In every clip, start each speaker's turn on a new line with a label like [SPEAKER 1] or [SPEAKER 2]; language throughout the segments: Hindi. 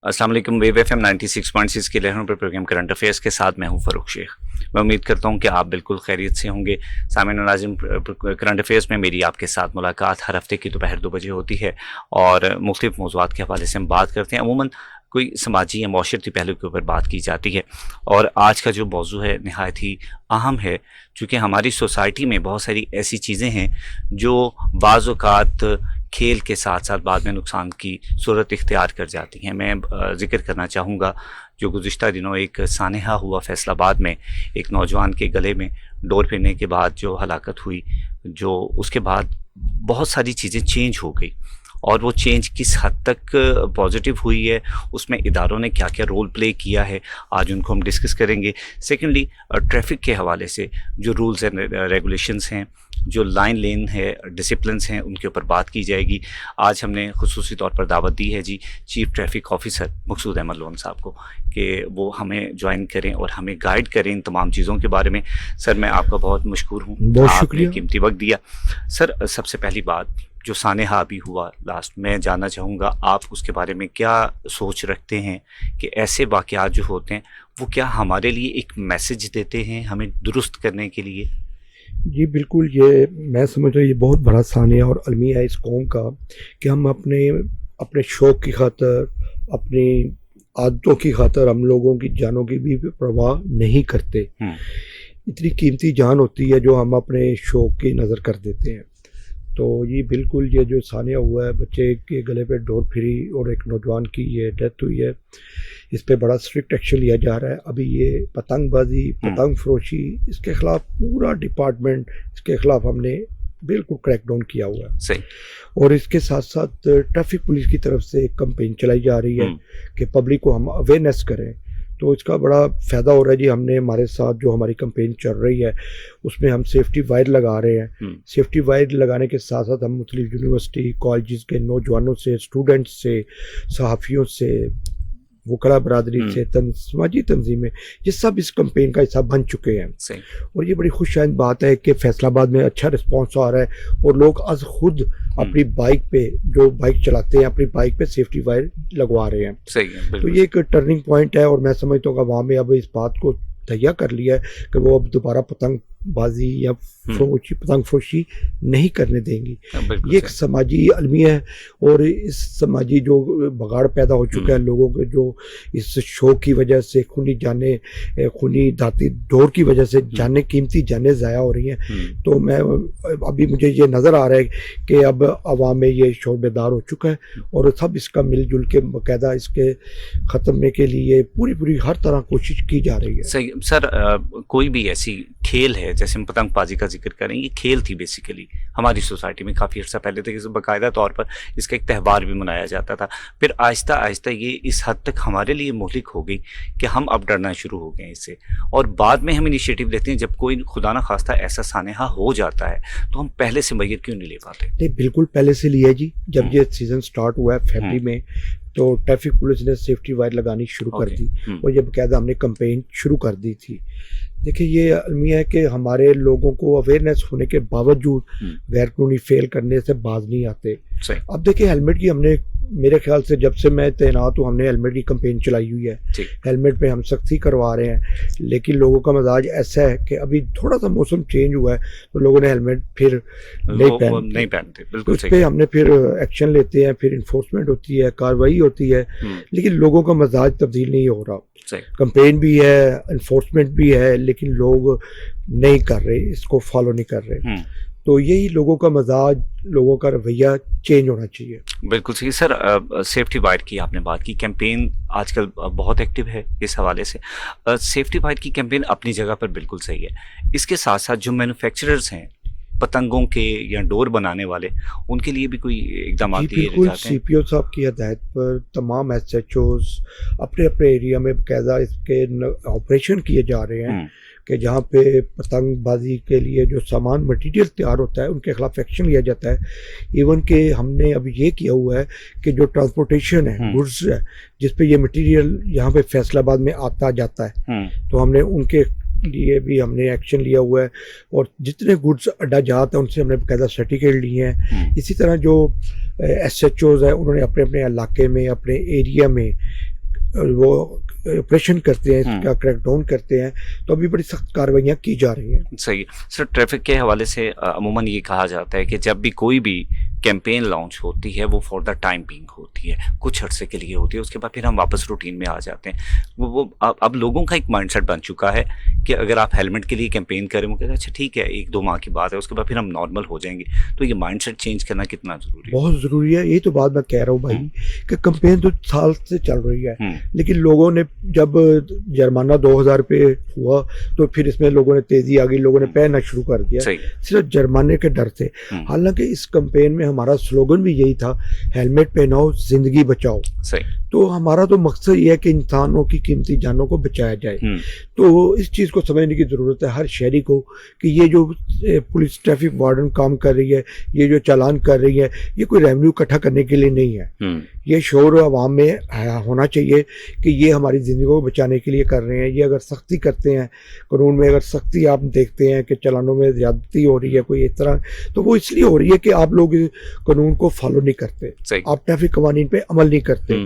[SPEAKER 1] अस्सलाम वालेकुम। वेव एफएम 96.6 के लहरों पर प्रोग्राम करंट अफेयर्स के साथ मैं हूं फ़ारूक शेख। मैं उम्मीद करता हूं कि आप बिल्कुल खैरियत से होंगे। सामईन और नाज़रीन, करंट अफेयर्स में मेरी आपके साथ मुलाकात हर हफ्ते की दोपहर 2 बजे होती है और मुख्तलिफ मौज़ूआत के हवाले से हम बात करते हैं। अमूमन कोई समाजी या माशरती पहलू के ऊपर बात की जाती है और आज का जो मौजू है नहायत ही अहम है, चूँकि हमारी सोसाइटी में बहुत सारी ऐसी चीज़ें हैं जो बाज़ औक़ात खेल के साथ साथ बाद में नुकसान की सूरत इख्तियार कर जाती हैं। मैं ज़िक्र करना चाहूँगा जो गुज़िश्ता दिनों एक सानहा हुआ फैसलाबाद में, एक नौजवान के गले में डोर फिरने के बाद जो हलाकत हुई, जो उसके बाद बहुत सारी चीज़ें चेंज हो गई और वो चेंज किस हद तक पॉजिटिव हुई है, उसमें इदारों ने क्या क्या रोल प्ले किया है, आज उनको हम डिस्कस करेंगे। सेकेंडली, ट्रैफिक के हवाले से जो रूल्स एंड रेगुलेशंस हैं, जो लाइन लेन है, डिसिप्लिन्स हैं, उनके ऊपर बात की जाएगी। आज हमने खुसूसी तौर पर दावत दी है जी चीफ ट्रैफिक ऑफिसर मकसूद अहमद लोन साहब को कि वो हमें ज्वाइन करें और हमें गाइड करें इन तमाम चीज़ों के बारे में। सर, मैं आपका बहुत मशकूर हूँ,
[SPEAKER 2] बहुत शुक्रिया,
[SPEAKER 1] कीमती वक्त दिया। सर, सबसे पहली बात, जो सानहा अभी हुआ लास्ट, मैं जानना चाहूँगा आप उसके बारे में क्या सोच रखते हैं कि ऐसे वाक़यात जो होते हैं वो क्या हमारे लिए एक मैसेज देते हैं हमें दुरुस्त करने के लिए?
[SPEAKER 2] जी बिल्कुल, ये मैं समझता हूँ ये बहुत बड़ा सानिया और अलमिया है इस कौम का कि हम अपने शौक़ की खातर, अपनी आदतों की खातर हम लोगों की जानों की भी परवाह नहीं करते। इतनी कीमती जान होती है जो हम अपने शौक़ की नज़र कर देते हैं। तो ये बिल्कुल, ये जो सानिया हुआ है, बच्चे के गले पे डोर फिरी और एक नौजवान की ये डेथ हुई है, इस पे बड़ा स्ट्रिक्ट एक्शन लिया जा रहा है। अभी ये पतंगबाजी, पतंग फरोशी, इसके ख़िलाफ़ पूरा डिपार्टमेंट, इसके ख़िलाफ़ हमने बिल्कुल क्रैकडाउन किया हुआ है।
[SPEAKER 1] सही।
[SPEAKER 2] और इसके साथ साथ ट्रैफिक पुलिस की तरफ से एक कैंपेन चलाई जा रही है कि पब्लिक को हम अवेयरनेस करें, तो इसका बड़ा फ़ायदा हो रहा है जी। हमने हमारे साथ जो हमारी कैंपेन चल रही है उसमें हम सेफ्टी वायर लगा रहे हैं। सेफ्टी वायर लगाने के साथ साथ हम मुख्तलिफ यूनिवर्सिटी, कॉलेजेस के नौजवानों से, स्टूडेंट्स से, सहाफ़ियों से, वकला बरादरी से, समाजी तंजीमें, ये सब इस कैंपेन का हिस्सा बन चुके हैं। और ये बड़ी खुशआइंद बात है कि फैसलाबाद में अच्छा रिस्पॉन्स आ रहा है और लोग आज खुद अपनी बाइक पे, जो बाइक चलाते हैं, अपनी बाइक पे सेफ्टी वायर लगवा रहे हैं।
[SPEAKER 1] सही है,
[SPEAKER 2] तो ये एक टर्निंग पॉइंट है और मैं समझता हूँ कि वहाँ में अब इस बात को तैयार कर लिया है कि वो अब दोबारा पतंगबाजी या पतंग फरोशी नहीं करने देंगी। ये एक समाजी अलमिया है और इस समाजी जो बगाड़ पैदा हो चुका है लोगों के, जो इस शौक की वजह से खूनी दाती दौर की वजह से कीमती जानें ज़ाया हो रही हैं। तो मैं अभी मुझे ये नज़र आ रहा है कि अब अवाम में ये शौर बेदार हो चुका है और सब इसका मिलजुल के बाकायदा इसके ख़त्म के लिए पूरी हर तरह कोशिश की जा रही है।
[SPEAKER 1] सही। सर, कोई भी ऐसी खेल है, जैसे हम पतंगबाजी का जिक्र करें, ये खेल थी बेसिकली हमारी सोसाइटी में काफ़ी अर्सा पहले तक बाकायदा तौर पर इसका एक त्यौहार भी मनाया जाता था। फिर आहिस्ता आहिस्ता ये इस हद तक हमारे लिए मुहलिक हो गई कि हम अब डरना शुरू हो गए इससे, और बाद में हम इनिशिएटिव लेते हैं जब कोई खुदा ना खास्ता ऐसा सानहा हो जाता है तो हम पहले से मैयत क्यों नहीं ले पाते?
[SPEAKER 2] नहीं, बिल्कुल पहले से लिया जी। जब ये सीज़न स्टार्ट हुआ है फरवरी में, तो ट्रैफिक पुलिस ने सेफ्टी वायर लगानी शुरू कर दी और ये बाकायदा हमने कैंपेन शुरू कर दी थी। देखिए, ये अलमिया है कि हमारे लोगों को अवेयरनेस होने के बावजूद गैर कानूनी फेल करने से बाज नहीं आते। अब देखिए, हेलमेट की हमने, मेरे ख्याल से जब से मैं तैनात हूँ, हमने हेलमेट की कैंपेन चलाई हुई है। हेलमेट पे हम सख्ती करवा रहे हैं, लेकिन लोगों का मिजाज ऐसा है कि अभी थोड़ा सा मौसम चेंज हुआ है तो लोगों ने हेलमेट फिर नहीं पहनते। बिल्कुल, इस पे हमने फिर एक्शन लेते हैं, फिर इन्फोर्समेंट होती है, कार्रवाई होती है, लेकिन लोगों का मिजाज तब्दील नहीं हो रहा। कैंपेन भी है, इन्फोर्समेंट भी है, लेकिन लोग नहीं कर रहे, इसको फॉलो नहीं कर रहे। तो यही लोगों का मजाज, लोगों का रवैया चेंज होना चाहिए।
[SPEAKER 1] बिल्कुल सही। सर, सेफ्टी वायर की आपने बात की, कैंपेन आजकल बहुत एक्टिव है इस हवाले से। सेफ्टी वायर की कैंपेन अपनी जगह पर बिल्कुल सही है। इसके साथ साथ जो मैन्युफैक्चरर्स हैं पतंगों के या डोर बनाने वाले, उनके लिए भी कोई इक़दाम दिए
[SPEAKER 2] बिल्कुल,
[SPEAKER 1] जाते हैं?
[SPEAKER 2] CPO साहब की हदायत पर तमाम SHOs अपने अपने एरिया में बाकायदा इसके ऑपरेशन किए जा रहे हैं कि जहाँ पे पतंगबाजी के लिए जो सामान मटेरियल तैयार होता है उनके खिलाफ एक्शन लिया जाता है। इवन के हमने अब ये किया हुआ है कि जो ट्रांसपोर्टेशन है, गुड्स है, जिस पे ये मटेरियल यहाँ पे फैसलाबाद में आता जाता है, तो हमने उनके लिए भी हमने एक्शन लिया हुआ है और जितने गुड्स अड्डा जाते हैं उनसे हमने बाकायदा सर्टिफिकेट लिए हैं। इसी तरह जो SHOs है, उन्होंने अपने अपने इलाके में, अपने एरिया में वो ऑपरेशन करते हैं,
[SPEAKER 1] हम्म।
[SPEAKER 2] इसका क्रैकडाउन करते हैं, तो अभी बड़ी सख्त कार्रवाइयाँ की जा रही हैं।
[SPEAKER 1] सही है। सर ट्रैफिक के हवाले से अमूमन ये कहा जाता है कि जब भी कोई भी कैंपेन लॉन्च होती है वो फॉर द टाइम बीइंग होती है, कुछ अरसे के लिए होती है, उसके बाद फिर हम वापस रूटीन में आ जाते हैं। वो अब लोगों का एक माइंडसेट बन चुका है कि अगर आप हेलमेट के लिए कैंपेन करें वो कहते हैं अच्छा ठीक है 1-2 माह की बात है, उसके बाद फिर हम नॉर्मल हो जाएंगे। तो ये माइंडसेट चेंज करना कितना ज़रूरी है?
[SPEAKER 2] बहुत ज़रूरी है, यही तो बात मैं कह रहा हूँ भाई, कि कैंपेन तो साल से चल रही है, लेकिन लोगों ने जब जुर्माना 2000 रुपये हुआ तो फिर इसमें लोगों ने तेज़ी आ गई, लोगों ने पहनना शुरू कर दिया
[SPEAKER 1] सही।
[SPEAKER 2] सिर्फ जुर्माने के डर से। हालांकि इस कैंपेन में हमारा स्लोगन भी यही था, हेलमेट पहनाओ ज़िंदगी बचाओ।
[SPEAKER 1] सही।
[SPEAKER 2] तो हमारा तो मकसद ये है कि इंसानों की कीमती जानों को बचाया जाए। तो इस चीज़ को समझने की ज़रूरत है हर शहरी को कि ये जो पुलिस ट्रैफिक वार्डन काम कर रही है, ये जो चालान कर रही है, ये कोई रेवेन्यू इकट्ठा करने के लिए नहीं है। ये शोर आवाम में होना चाहिए कि ये हमारी ज़िंदगी को बचाने के लिए कर रहे हैं। ये अगर सख्ती करते हैं, कानून में अगर सख्ती आप देखते हैं कि चालानों में ज़्यादती हो रही है कोई इस तरह, तो वो इसलिए हो रही है कि आप लोग कानून को फॉलो नहीं करते, आप ट्रैफिक कवानीन पे अमल नहीं करते।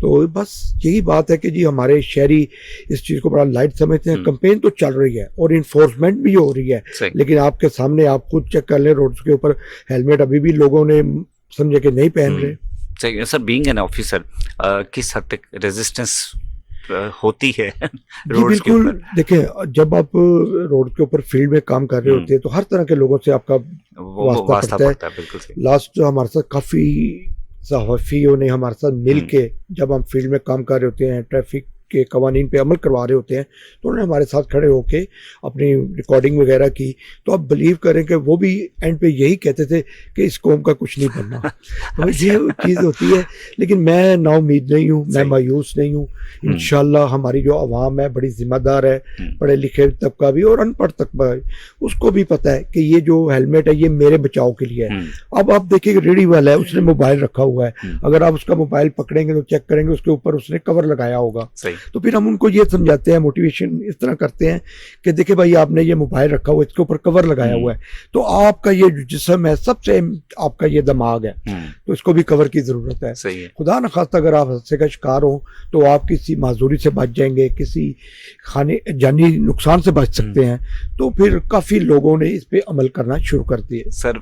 [SPEAKER 2] तो बस यही बात है कि जी हमारे शहरी इस चीज़ को बड़ा लाइट समझते हैं। कैंपेन तो चल रही है और इन्फोर्समेंट भी हो रही है, लेकिन आपके सामने आप खुद चेक कर लें, रोड्स के ऊपर हेलमेट अभी भी लोगों ने समझे कि नहीं पहन रहे।
[SPEAKER 1] सही है। सर बीइंग एन ऑफिसर किस हद तक रेजिस्टेंस होती है
[SPEAKER 2] रोड्स के ऊपर? देखें, जब आप रोड के ऊपर फील्ड में काम कर रहे होते हैं तो हर तरह के लोगों से आपका वास्ता पड़ता है।
[SPEAKER 1] बिल्कुल।
[SPEAKER 2] लास्ट जो हमारे साथ काफ़ी सहाफ़ियों ने हमारे साथ मिल के जब हम फील्ड में काम कर रहे होते हैं, ट्रैफिक के कवानीन पे अमल करवा रहे होते हैं, तो उन्होंने हमारे साथ खड़े होके अपनी रिकॉर्डिंग वगैरह की। तो आप बिलीव करें कि वो भी एंड पे यही कहते थे कि इस कौम का कुछ नहीं बनना। तो ये चीज़ होती है, लेकिन मैं नाउमीद नहीं हूँ, मैं मायूस नहीं हूँ। इंशाल्लाह हमारी जो आवाम है बड़ी जिम्मेदार है, पढ़े लिखे तबका भी और अनपढ़ तबका भी, उसको भी पता है कि ये जो हेलमेट है ये मेरे बचाव के लिए है। अब आप देखिए रेडी वाला है, उसने मोबाइल रखा हुआ है, अगर आप उसका मोबाइल पकड़ेंगे तो चेक करेंगे उसके ऊपर उसने कवर लगाया होगा। तो फिर हम उनको ये समझाते हैं, मोटिवेशन इस तरह करते हैं कि देखिए भाई आपने ये मोबाइल रखा हुआ है, इसके ऊपर कवर लगाया हुआ है, तो आपका ये जिस्म है सबसे आपका ये दिमाग है, तो इसको भी कवर की जरूरत है।
[SPEAKER 1] सही है।
[SPEAKER 2] खुदा न खास्ता अगर आप हादसे का शिकार हो तो आप किसी माजूरी से बच जाएंगे, किसी खाने जानी नुकसान से बच सकते हैं। तो फिर काफ़ी लोगों ने इस पे अमल करना शुरू कर दिए।
[SPEAKER 1] सर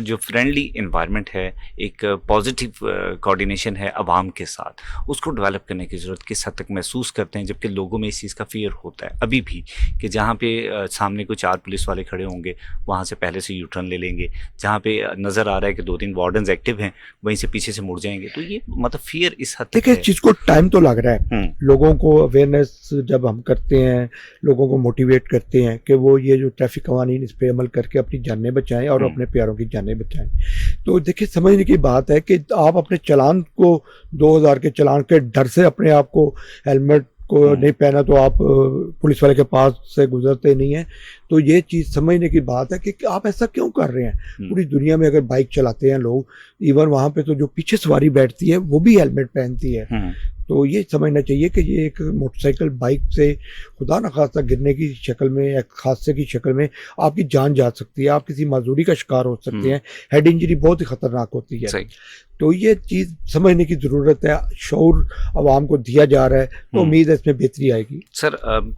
[SPEAKER 1] जो फ्रेंडली इन्वायरमेंट है, एक पॉजिटिव कोऑर्डिनेशन है आवाम के साथ, उसको डेवलप करने की ज़रूरत किस हद तक महसूस करते हैं? जबकि लोगों में इस चीज़ का फियर होता है अभी भी कि जहाँ पे सामने को 4 पुलिस वाले खड़े होंगे वहाँ से पहले से यू टर्न ले लेंगे, जहाँ पे नज़र आ रहा है कि 2-3 वार्डन्स एक्टिव हैं वहीं से पीछे से मुड़ जाएंगे। तो ये मतलब फियर इस हद तक है।
[SPEAKER 2] चीज़ को टाइम तो लग रहा है, लोगों को अवेयरनेस जब हम करते हैं, लोगों को मोटिवेट करते हैं कि वो ये जो ट्रैफिक कवानीन इस पर अमल करके अपनी जानें बचाएं और अपने प्यारों की जानें बचाएं। तो देखिए समझने की बात है कि आप अपने चालान को 2000 के चालान के डर से अपने आप को हेलमेट को नहीं पहना तो आप पुलिस वाले के पास से गुजरते नहीं हैं। तो ये चीज़ समझने की बात है कि आप ऐसा क्यों कर रहे हैं। पूरी दुनिया में अगर बाइक चलाते हैं लोग, इवन वहाँ पे तो जो पीछे सवारी बैठती है वो भी हेलमेट पहनती है। तो ये समझना चाहिए कि ये एक मोटरसाइकिल बाइक से खुदा न खास्ता गिरने की शक्ल में या हादसे की शक्ल में आपकी जान जा सकती है, आप किसी माजूरी का शिकार हो सकते हैं, हेड इंजरी बहुत ही खतरनाक होती है। तो ये चीज़ समझने की ज़रूरत है, शऊर आवाम को दिया जा रहा है, तो उम्मीद है इसमें बेहतरी आएगी।
[SPEAKER 1] सर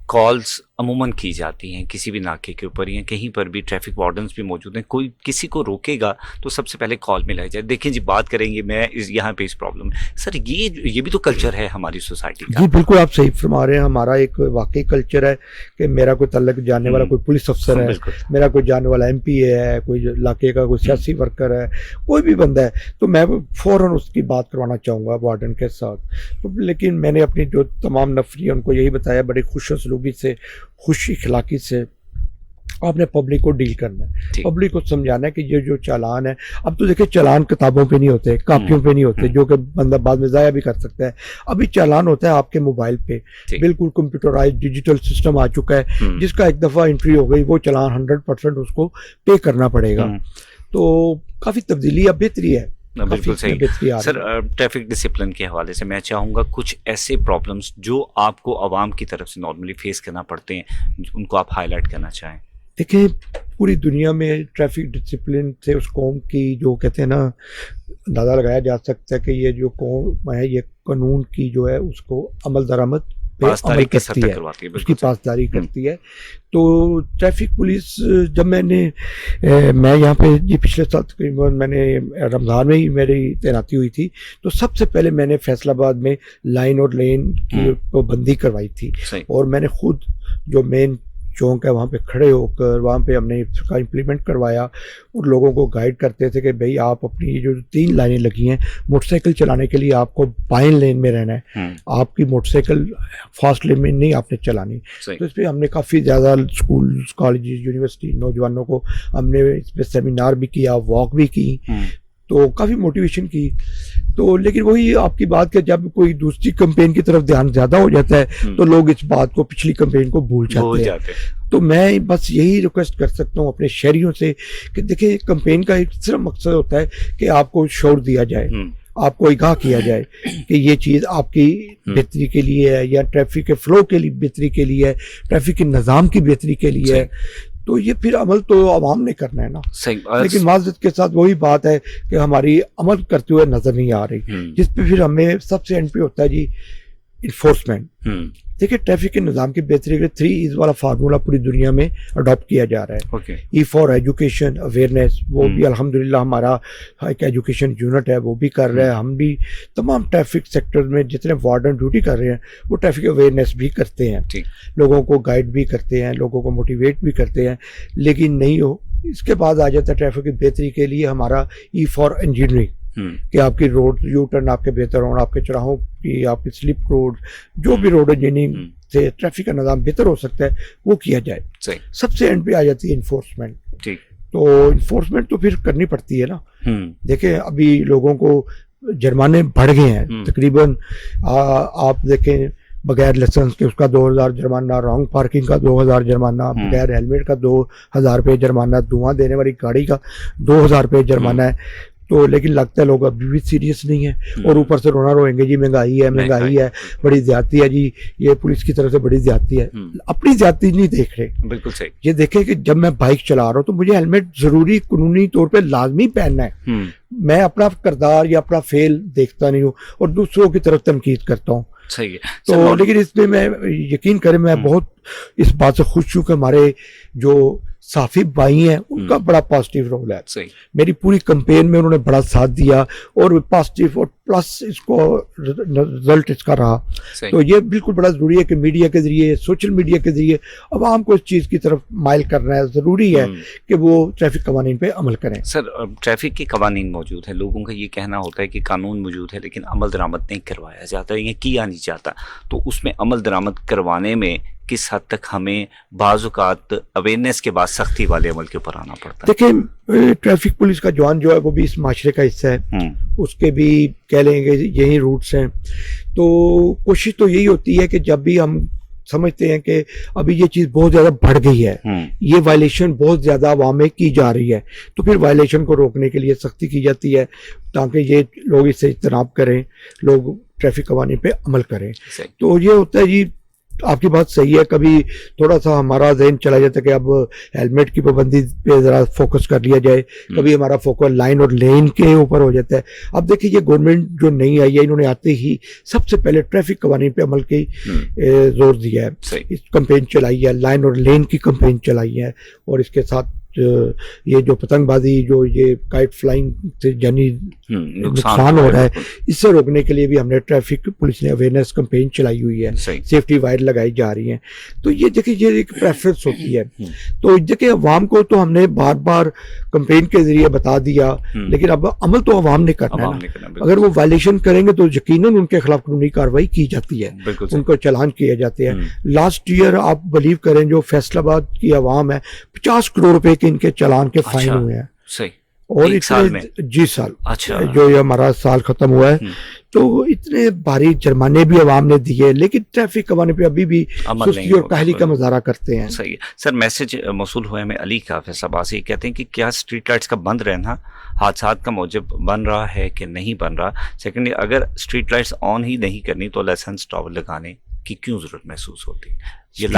[SPEAKER 1] कॉल्स अमूमन की जाती हैं किसी भी नाके के ऊपर या कहीं पर भी, ट्रैफिक वार्डन्स भी मौजूद हैं, कोई किसी को रोकेगा तो सबसे पहले कॉल मिलाई जाए। देखिए जी बात करेंगे मैं यहाँ पे इस प्रॉब्लम सर, ये भी तो कल्चर है हमारी सोसाइटी का।
[SPEAKER 2] जी बिल्कुल आप सही फरमा रहे हैं। हमारा एक वाकई कल्चर है कि मेरा कोई तल्लक जानने वाला कोई पुलिस अफसर है, मेरा कोई जानने वाला MP है, कोई इलाके का कोई सियासी वर्कर है, कोई भी बंदा है, तो मैं फ़ौरन उसकी बात करवाना चाहूँगा वार्डन के साथ। तो लेकिन मैंने अपनी जो तमाम नफरी उनको यही बताया, बड़ी खुश सलूकी से, खुश इखलाकी से आपने पब्लिक को डील करना है, पब्लिक को समझाना है कि ये जो चालान है, अब तो देखिए चालान किताबों पे नहीं होते, कापियों पे नहीं होते, जो कि बंदा बाद में ज़ाया भी कर सकता है। अभी चालान होता है आपके मोबाइल पे, बिल्कुल कंप्यूटराइज डिजिटल सिस्टम आ चुका है, जिसका एक दफ़ा एंट्री हो गई वो चालान 100% उसको पे करना पड़ेगा। तो काफ़ी तब्दीली अब बेहतरी है।
[SPEAKER 1] बिल्कुल सही सर। ट्रैफिक डिसिप्लिन के हवाले से मैं चाहूँगा कुछ ऐसे प्रॉब्लम्स जो आपको आवाम की तरफ से नॉर्मली फेस करना पड़ते हैं, उनको आप हाईलाइट करना चाहें।
[SPEAKER 2] देखिए पूरी दुनिया में ट्रैफिक डिसिप्लिन से उस कौम की जो कहते हैं ना अंदाज़ा लगाया जा सकता है कि ये जो कौम है ये कानून की जो है उसको अमल दरामद पे अमल करती है, उसकी पासदारी करती है। तो ट्रैफिक पुलिस जब मैं यहाँ पे जी पिछले साल तकरीबन मैंने रमज़ान में ही मेरी तैनाती हुई थी, तो सबसे पहले मैंने फैसलाबाद में लाइन और लेन की पाबंदी करवाई थी और मैंने खुद जो मेन चौक है वहाँ पे खड़े होकर वहाँ पे हमने इसका इम्प्लीमेंट करवाया और लोगों को गाइड करते थे कि भाई आप अपनी ये जो 3 लाइनें लगी हैं मोटरसाइकिल चलाने के लिए आपको बाएं लेन में रहना है, आपकी मोटरसाइकिल फास्ट लेन में नहीं आपने चलानी। तो इस पर हमने काफ़ी ज़्यादा स्कूल कॉलेज यूनिवर्सिटी नौजवानों को हमने इस पर सेमिनार भी किया, वॉक भी की, तो काफ़ी मोटिवेशन की। तो लेकिन वही आपकी बात कि जब कोई दूसरी कैंपेन की तरफ ध्यान ज़्यादा हो जाता है तो लोग इस बात को पिछली कैंपेन को भूल जाते हैं। तो मैं बस यही रिक्वेस्ट कर सकता हूँ अपने शहरियों से कि देखिए कैंपेन का एक सिर्फ मकसद होता है कि आपको शौर दिया जाए, आपको आगाह किया जाए कि ये चीज़ आपकी बेहतरी के लिए है या ट्रैफिक के फ्लो के लिए बेहतरी के लिए है, ट्रैफिक के निज़ाम की बेहतरी के लिए है। तो ये फिर अमल तो आवाम ने करना है ना। लेकिन माजरत के साथ वही बात है कि हमारी अमल करते हुए नजर नहीं आ रही, जिस पे फिर हमें सबसे एंड पे होता है जी इन्फोर्समेंट। देखिए ट्रैफिक के निज़ाम की बेहतरी के लिए 3 वाला फार्मूला पूरी दुनिया में अडॉप्ट किया जा रहा है। ई फॉर एजुकेशन अवेयरनेस, वो भी अल्हम्दुलिल्लाह हमारा एक एजुकेशन यूनिट है वो भी कर रहा है। हम भी तमाम ट्रैफिक सेक्टर में जितने वार्डन ड्यूटी कर रहे हैं वो ट्रैफिक अवेयरनेस भी करते हैं, लोगों को गाइड भी करते हैं, लोगों को मोटिवेट भी करते हैं। लेकिन नहीं हो इसके बाद आ जाता है ट्रैफिक की बेहतरी के लिए हमारा ई फॉर इंजीनियरिंग कि आपकी रोड यू टर्न आपके बेहतर होना, आपके चौराहों की आपकी स्लिप रोड जो भी रोड इंजीनियरिंग से ट्रैफिक का निज़ाम बेहतर हो सकता है वो किया जाए। सबसे एंड पे आ जाती है इन्फोर्समेंट। तो इन्फोर्समेंट तो फिर करनी पड़ती है ना। देखिए अभी लोगों को जुर्माने बढ़ गए हैं तकरीबन आप देखें बगैर लाइसेंस के उसका 2000 जुर्माना, रॉन्ग पार्किंग का 2000 जुर्माना, बगैर हेलमेट का 2000 रुपये जुर्माना, धुआं देने वाली गाड़ी का 2000 रुपये जुर्माना है। तो लेकिन लगता है लोग अभी भी सीरियस नहीं है और ऊपर से रोना रोएंगे जी महंगाई है, बड़ी ज्यादती है जी, ये पुलिस की तरफ से बड़ी ज्यादती है। अपनी ज्यादती नहीं देख रहे, बिल्कुल सही। ये देखें कि जब मैं बाइक चला रहा हूँ तो मुझे हेलमेट जरूरी कानूनी तौर पे लाजमी पहनना है। मैं अपना किरदार या अपना फेल देखता नहीं हूँ और दूसरों की तरफ तनकीद करता हूँ। सही है। तो लेकिन इसमें मैं यकीन करें मैं बहुत इस बात से खुश हूँ कि हमारे जो साफी भाई हैं उनका बड़ा पॉजिटिव रोल है। सही। मेरी पूरी कैंपेन में उन्होंने बड़ा साथ दिया और पॉजिटिव और प्लस इसको रिजल्ट इसका रहा। तो ये बिल्कुल बड़ा जरूरी है कि मीडिया के जरिए, सोशल मीडिया के जरिए अवाम को इस चीज़ की तरफ माइल करना है। ज़रूरी है कि वो ट्रैफिक कवानीन पे अमल करें। सर
[SPEAKER 1] ट्रैफिक के कवानीन मौजूद है, लोगों का ये कहना होता है कि कानून मौजूद है लेकिन अमल दरामद नहीं करवाया जाता, ये किया नहीं जाता। तो उसमें अमल दरामद करवाने में किस हद तक हमें बाज़-औक़ात अवेयरनेस के बाद सख्ती वाले अमल के ऊपर आना पड़ता है?
[SPEAKER 2] देखिए ट्रैफिक पुलिस का जवान जो है वो भी इस माशरे का हिस्सा है, उसके भी कह लेंगे यही रूट्स हैं। तो कोशिश तो यही होती है कि जब भी हम समझते हैं कि अभी ये चीज़ बहुत ज़्यादा बढ़ गई है, ये वायलेशन बहुत ज़्यादा अवाम में की जा रही है, तो फिर वायलेशन को रोकने के लिए सख्ती की जाती है ताकि ये लोग इससे इज्तनाब करें, लोग ट्रैफिक कवानीन पे अमल करें। तो ये होता है जी, आपकी बात सही है। कभी थोड़ा सा हमारा ज़हन चला जाता है कि अब हेलमेट की पाबंदी पे ज़रा फोकस कर लिया जाए, कभी हमारा फोकस लाइन और लेन के ऊपर हो जाता है। अब देखिए ये गवर्नमेंट जो नई आई है इन्होंने आते ही सबसे पहले ट्रैफिक कवानीन पे अमल की जोर दिया है, इस कैंपेन चलाई है, लाइन और लेन की कैंपेन चलाई है और इसके साथ ये जो पतंगबाजी जो ये काइट फ्लाइंग से जानी नुकसान हो रहा है इससे रोकने के लिए भी हमने ट्रैफिक पुलिस ने अवेयरनेस कैंपेन चलाई हुई है, सेफ्टी वायर लगाई जा रही हैं। तो ये देखिए ये एक प्रेफरेंस होती है। तो देखिए अवाम को तो हमने बार बार कैंपेन के जरिए बता दिया, लेकिन अब अमल तो अवाम ने करना है ना। अगर वो वायलेशन करेंगे तो यकीनन उनके खिलाफ कानूनी कार्रवाई की जाती है, उनको चालान किए जाते हैं। लास्ट ईयर आप बिलीव करें जो फैसलाबाद की अवाम है 50 करोड़ रुपए के इनके चालान के फाइन हुए हैं। सही। और
[SPEAKER 1] एक साल में?
[SPEAKER 2] जी साल।
[SPEAKER 1] अच्छा।
[SPEAKER 2] जो ये हमारा साल खत्म हुआ है तो इतने भारी जुर्माने भी अवाम ने दिए, लेकिन ट्रैफिक कवाने पे अभी भी सुस्ती और काहली का मुजाहरा करते हैं।
[SPEAKER 1] सही है। सर मैसेज मौसूल हुआ है में अली का फैसलाबाद से, कहते हैं कि क्या स्ट्रीट लाइट्स का बंद रहना हादसात का मौजब बन रहा है कि नहीं बन रहा? सेकेंडली अगर स्ट्रीट लाइट्स ऑन ही नहीं करनी तो लाइसेंस टॉवर लगाने की क्यों जरूरत महसूस होती है? ये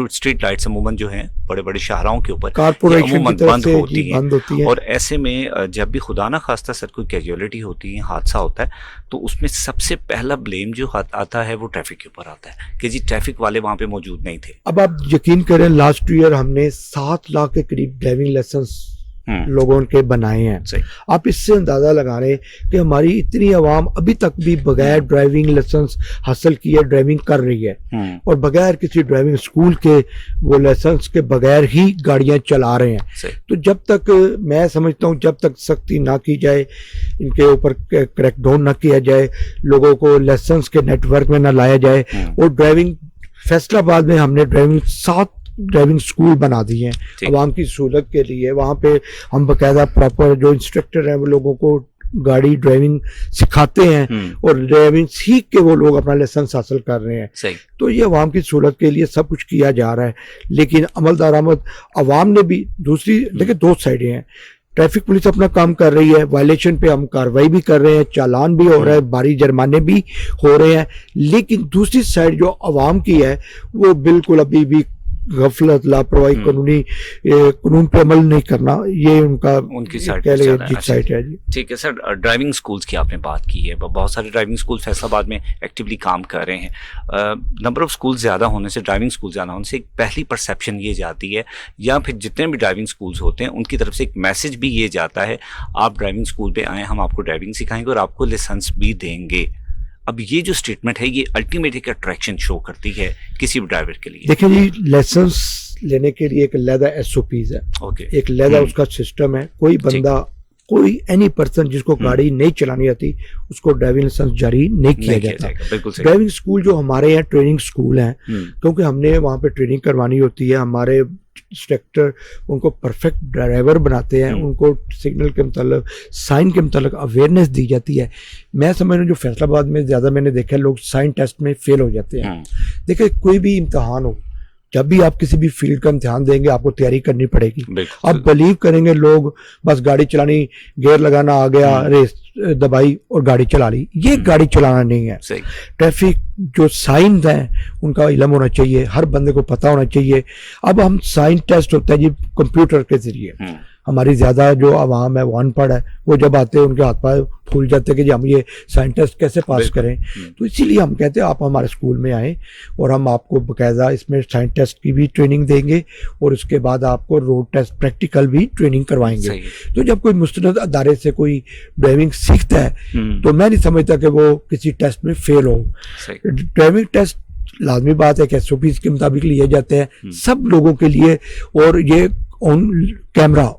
[SPEAKER 1] स्ट्रीट लाइट्स अमूमन जो हैं बड़े बड़े शाहराहों के ऊपर
[SPEAKER 2] कारपोरेशन की तरफ से
[SPEAKER 1] बंद होती हैं और ऐसे में जब भी खुदा ना खास्ता सर कोई कैजुअलिटी होती है, हादसा होता है, तो उसमें सबसे पहला ब्लेम जो आता है वो ट्रैफिक के ऊपर आता है कि जी ट्रैफिक वाले वहां पे मौजूद नहीं थे।
[SPEAKER 2] अब आप यकीन करें लास्ट ईयर हमने 7 लाख के करीब ड्राइविंग लाइसेंस लोगों के बनाए हैं। आप इससे अंदाजा लगा रहे हैं कि हमारी इतनी आवाम अभी तक भी बगैर ड्राइविंग लाइसेंस हासिल किए ड्राइविंग कर रही है और बगैर किसी ड्राइविंग स्कूल के वो लाइसेंस के बगैर ही गाड़ियां चला रहे हैं। तो जब तक मैं समझता हूं जब तक सख्ती ना की जाए, इनके ऊपर क्रैकडाउन ना किया जाए, लोगों को लाइसेंस के नेटवर्क में ना लाया जाए, और ड्राइविंग फैसलाबाद में हमने ड्राइविंग 7 ड्राइविंग स्कूल बना दिए हैं आवाम की सहूलत के लिए। वहाँ पे हम बाकायदा प्रॉपर जो इंस्ट्रक्टर हैं वो लोगों को गाड़ी ड्राइविंग सिखाते हैं और ड्राइविंग सीख के वो लोग अपना लाइसेंस हासिल कर रहे हैं। तो ये आवाम की सहूलत के लिए सब कुछ किया जा रहा है, लेकिन अमल दरामद आवाम ने भी दूसरी देखिए 2 साइडें हैं। ट्रैफिक पुलिस अपना काम कर रही है, वायलेशन पे हम कार्रवाई भी कर रहे हैं, चालान भी हो रहा है, भारी जुर्माने भी हो रहे हैं, लेकिन दूसरी साइड जो आवाम की है वो बिल्कुल अभी भी गफलत, लापरवाही, कानून पे अमल नहीं करना, ये उनकी साइड है जी।
[SPEAKER 1] ठीक है सर, ड्राइविंग स्कूल्स की आपने बात की है, बहुत सारे ड्राइविंग स्कूल फैसलाबाद में एक्टिवली काम कर रहे हैं। नंबर ऑफ स्कूल ज़्यादा होने से, ड्राइविंग स्कूल ज़्यादा होने से एक पहली परसेप्शन ये जाती है, या फिर जितने भी ड्राइविंग स्कूल्स होते हैं उनकी तरफ से एक मैसेज भी ये जाता है, आप ड्राइविंग स्कूल पे आएँ, हम आपको ड्राइविंग सिखाएंगे और आपको लाइसेंस भी देंगे। अब ये जो स्टेटमेंट है ये अल्टीमेट एक अट्रैक्शन शो करती है किसी भी ड्राइवर के लिए।
[SPEAKER 2] देखिए जी, लाइसेंस लेने के लिए एक लैदा SOPs है, एक लैदा उसका सिस्टम है। कोई बंदा, कोई एनी पर्सन जिसको गाड़ी नहीं चलानी आती उसको ड्राइविंग लाइसेंस जारी नहीं किया जाता। ड्राइविंग स्कूल जो हमारे यहाँ ट्रेनिंग स्कूल हैं, क्योंकि हमने वहाँ पे ट्रेनिंग करवानी होती है, हमारे इंस्ट्रक्टर उनको परफेक्ट ड्राइवर बनाते हैं, उनको सिग्नल के मतलब साइन के मतलब अवेयरनेस दी जाती है। मैं समझ रहा हूँ जो फैसलाबाद में ज़्यादा मैंने देखा है लोग साइन टेस्ट में फेल हो जाते हैं। देखिए कोई भी इम्तहान हो, जब भी आप किसी भी फील्ड का इम्तिहान देंगे आपको तैयारी करनी पड़ेगी। आप बिलीव करेंगे लोग बस गाड़ी चलानी, गियर लगाना आ गया, रेस दबाई और गाड़ी चला ली, ये गाड़ी चलाना नहीं है। ट्रैफिक जो साइन हैं उनका इल्म होना चाहिए, हर बंदे को पता होना चाहिए। अब हम साइन टेस्ट होता है जी कंप्यूटर के जरिए, हमारी ज्यादा जो आवाम है वो अनपढ़ है, वो जब आते हैं उनके हाथ पाए फूल जाते हैं कि जी हम ये साइन टेस्ट कैसे पास करें। तो इसीलिए हम कहते हैं आप हमारे स्कूल में आएँ और हम आपको बाकायदा इसमें साइन टेस्ट की भी ट्रेनिंग देंगे और उसके बाद आपको रोड टेस्ट प्रैक्टिकल भी ट्रेनिंग करवाएंगे। तो जब कोई मुस्तनद अदारे से कोई ड्राइविंग सीखता है तो मैं नहीं समझता कि वो किसी टेस्ट में फेल हो। ड्राइविंग टेस्ट लाजमी बात है कि SOPs के मुताबिक लिए जाते हैं सब लोगों के लिए, और ये ऑन कैमरा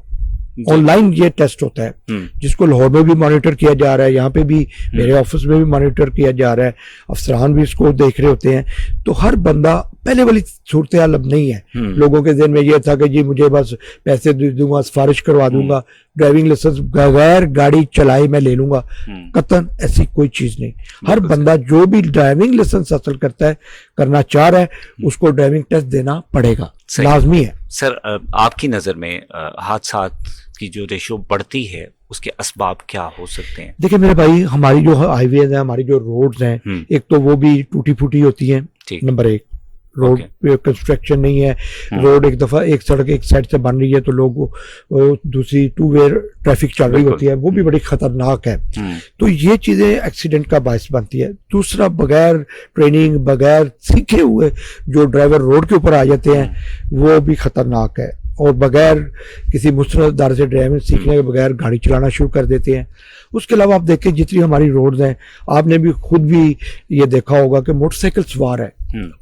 [SPEAKER 2] ऑनलाइन ये टेस्ट होता है जिसको लाहौर में भी मॉनिटर किया जा रहा है, यहाँ पे भी मेरे ऑफिस में भी मॉनिटर किया जा रहा है, अफसरान भी इसको देख रहे होते हैं। तो हर बंदा, पहले वाली सूरत हाल अब नहीं है। लोगों के ज़हन में ये था कि जी मुझे बस पैसे दे दूंगा, सिफारिश करवा दूंगा, ड्राइविंग लाइसेंस बगैर गाड़ी चलाई मैं ले लूंगा। कतन ऐसी कोई चीज नहीं। हर बंदा जो भी ड्राइविंग लाइसेंस हासिल करता है, करना चाह रहा है, उसको ड्राइविंग टेस्ट देना पड़ेगा, लाजमी है।
[SPEAKER 1] सर आपकी नज़र में हादसा की जो रेशो बढ़ती है उसके असबाब क्या हो सकते हैं?
[SPEAKER 2] देखिए मेरे भाई, हमारी जो हाईवेज हैं, हमारी जो रोड्स हैं, एक तो वो भी टूटी फूटी होती हैं, नंबर 1। रोड पे कंस्ट्रक्शन नहीं है, रोड एक दफा एक सड़क एक साइड से बन रही है तो लोग दूसरी 2 वे ट्रैफिक चल रही होती है, वो भी बड़ी खतरनाक है। तो ये चीजें एक्सीडेंट का बायस बनती है। दूसरा, बगैर ट्रेनिंग, बगैर सीखे हुए जो ड्राइवर रोड के ऊपर आ जाते हैं वो भी खतरनाक है, और बगैर किसी मुस्तनद अदारे से ड्राइविंग सीखने के बगैर गाड़ी चलाना शुरू कर देते हैं। उसके अलावा आप देखें जितनी हमारी रोड्स हैं, आपने भी खुद भी ये देखा होगा कि मोटरसाइकिल सवार है,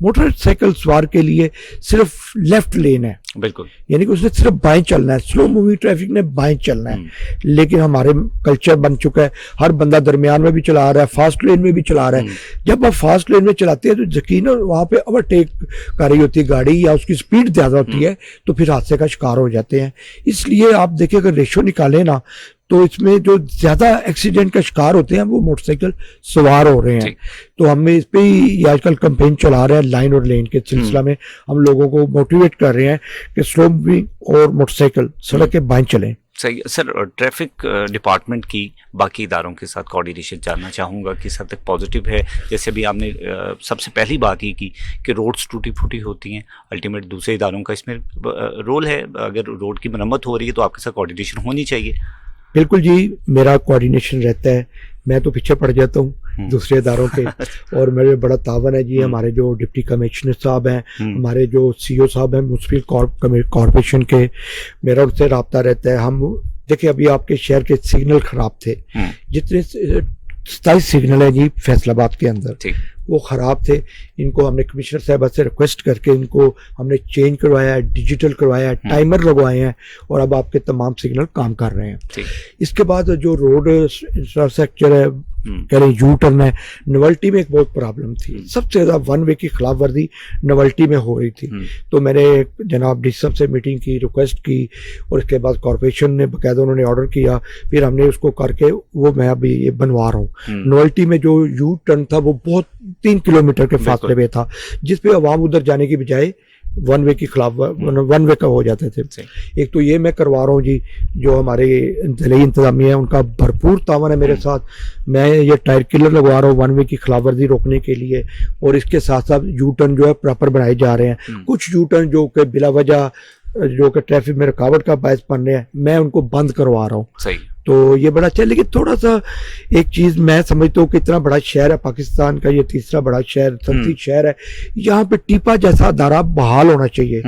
[SPEAKER 2] मोटरसाइकिल सवार के लिए सिर्फ लेफ्ट लेन है,
[SPEAKER 1] बिल्कुल,
[SPEAKER 2] यानी कि उसने सिर्फ बाएं चलना है, स्लो मूविंग ट्रैफिक ने बाएं चलना है। लेकिन हमारे कल्चर बन चुका है, हर बंदा दरमियान में भी चला रहा है, फास्ट लेन में भी चला रहा है। जब आप फास्ट लेन में चलाते हैं तो यकीनन वहां पे ओवरटेक कर रही होती है गाड़ी या उसकी स्पीड ज्यादा होती है, तो फिर हादसे का शिकार हो जाते हैं। इसलिए आप देखिए अगर रेशो निकालें ना तो इसमें जो ज्यादा एक्सीडेंट का शिकार होते हैं वो मोटरसाइकिल सवार हो रहे हैं। तो हम इस पे ही आजकल कैंपेन चला रहे हैं, लाइन और लेन के सिलसिला में हम लोगों को मोटिवेट कर रहे हैं कि स्लो मूविंग और मोटरसाइकिल सड़क के बाएं चलें।
[SPEAKER 1] सही सर, ट्रैफिक डिपार्टमेंट की बाकी इदारों के साथ कोऑर्डिनेशन जानना चाहूँगा कि हद तक पॉजिटिव है। जैसे अभी आपने सबसे पहली बात ये कि रोड्स टूटी फूटी होती हैं, अल्टीमेट दूसरे इदारों का इसमें रोल है। अगर रोड की मरम्मत हो रही है तो आपके साथ कोऑर्डिनेशन होनी चाहिए।
[SPEAKER 2] बिल्कुल जी, मेरा कोऑर्डिनेशन रहता है, मैं तो पीछे पड़ जाता हूँ दूसरे इदारों के और मेरे बड़ा तावन है जी। हमारे जो डिप्टी कमिश्नर साहब हैं, हमारे जो सीईओ साहब हैं म्युनिसिपल कॉरपोरेशन के, मेरा उनसे रब्ता रहता है। हम देखिए अभी आपके शहर के सिग्नल खराब थे, जितने 27 सिग्नल है जी फैसलाबाद के अंदर, वो ख़राब थे। इनको हमने कमिश्नर साहब से रिक्वेस्ट करके इनको हमने चेंज करवाया है, डिजिटल करवाया है, टाइमर लगवाए हैं और अब आपके तमाम सिग्नल काम कर रहे हैं। इसके बाद जो रोड इंफ्रास्ट्रक्चर है, कह रहे यू टर्न है, नवल्टी में एक बहुत प्रॉब्लम थी। सबसे ज़्यादा वन वे की खिलाफ वर्जी नवल्टी में हो रही थी। तो मैंने जनाब डी साहब से मीटिंग की, रिक्वेस्ट की और इसके बाद कॉर्पोरेशन ने बाकायदा उन्होंने ऑर्डर किया, फिर हमने उसको करके वो मैं अभी ये बनवा रहा हूँ। नवल्टी में जो यू टर्न था वो बहुत 3 किलोमीटर के फासले पे था, जिसपे अवाम उधर जाने की बजाय वन वे की खिलाफ वन वे का हो जाते थे। एक तो ये मैं करवा रहा हूँ जी, जो हमारे जिले इंतजामिया है उनका भरपूर तावन है मेरे साथ। मैं ये टायर किलर लगवा रहा हूँ वन वे की खिलाफ वर्जी रोकने के लिए, और इसके साथ साथ यू टर्न जो है प्रॉपर बनाए जा रहे हैं। कुछ यू टर्न जो कि बिला वजह जो कि ट्रैफिक में रुकावट का बायस बन रहे हैं, मैं उनको बंद करवा रहा हूँ। सही, तो ये बड़ा अच्छा है। लेकिन थोड़ा सा एक चीज़ मैं समझता हूँ कि इतना बड़ा शहर है पाकिस्तान का, ये तीसरा बड़ा शहर संसदीय शहर है, यहाँ पे टीपा जैसा अदारा बहाल होना चाहिए।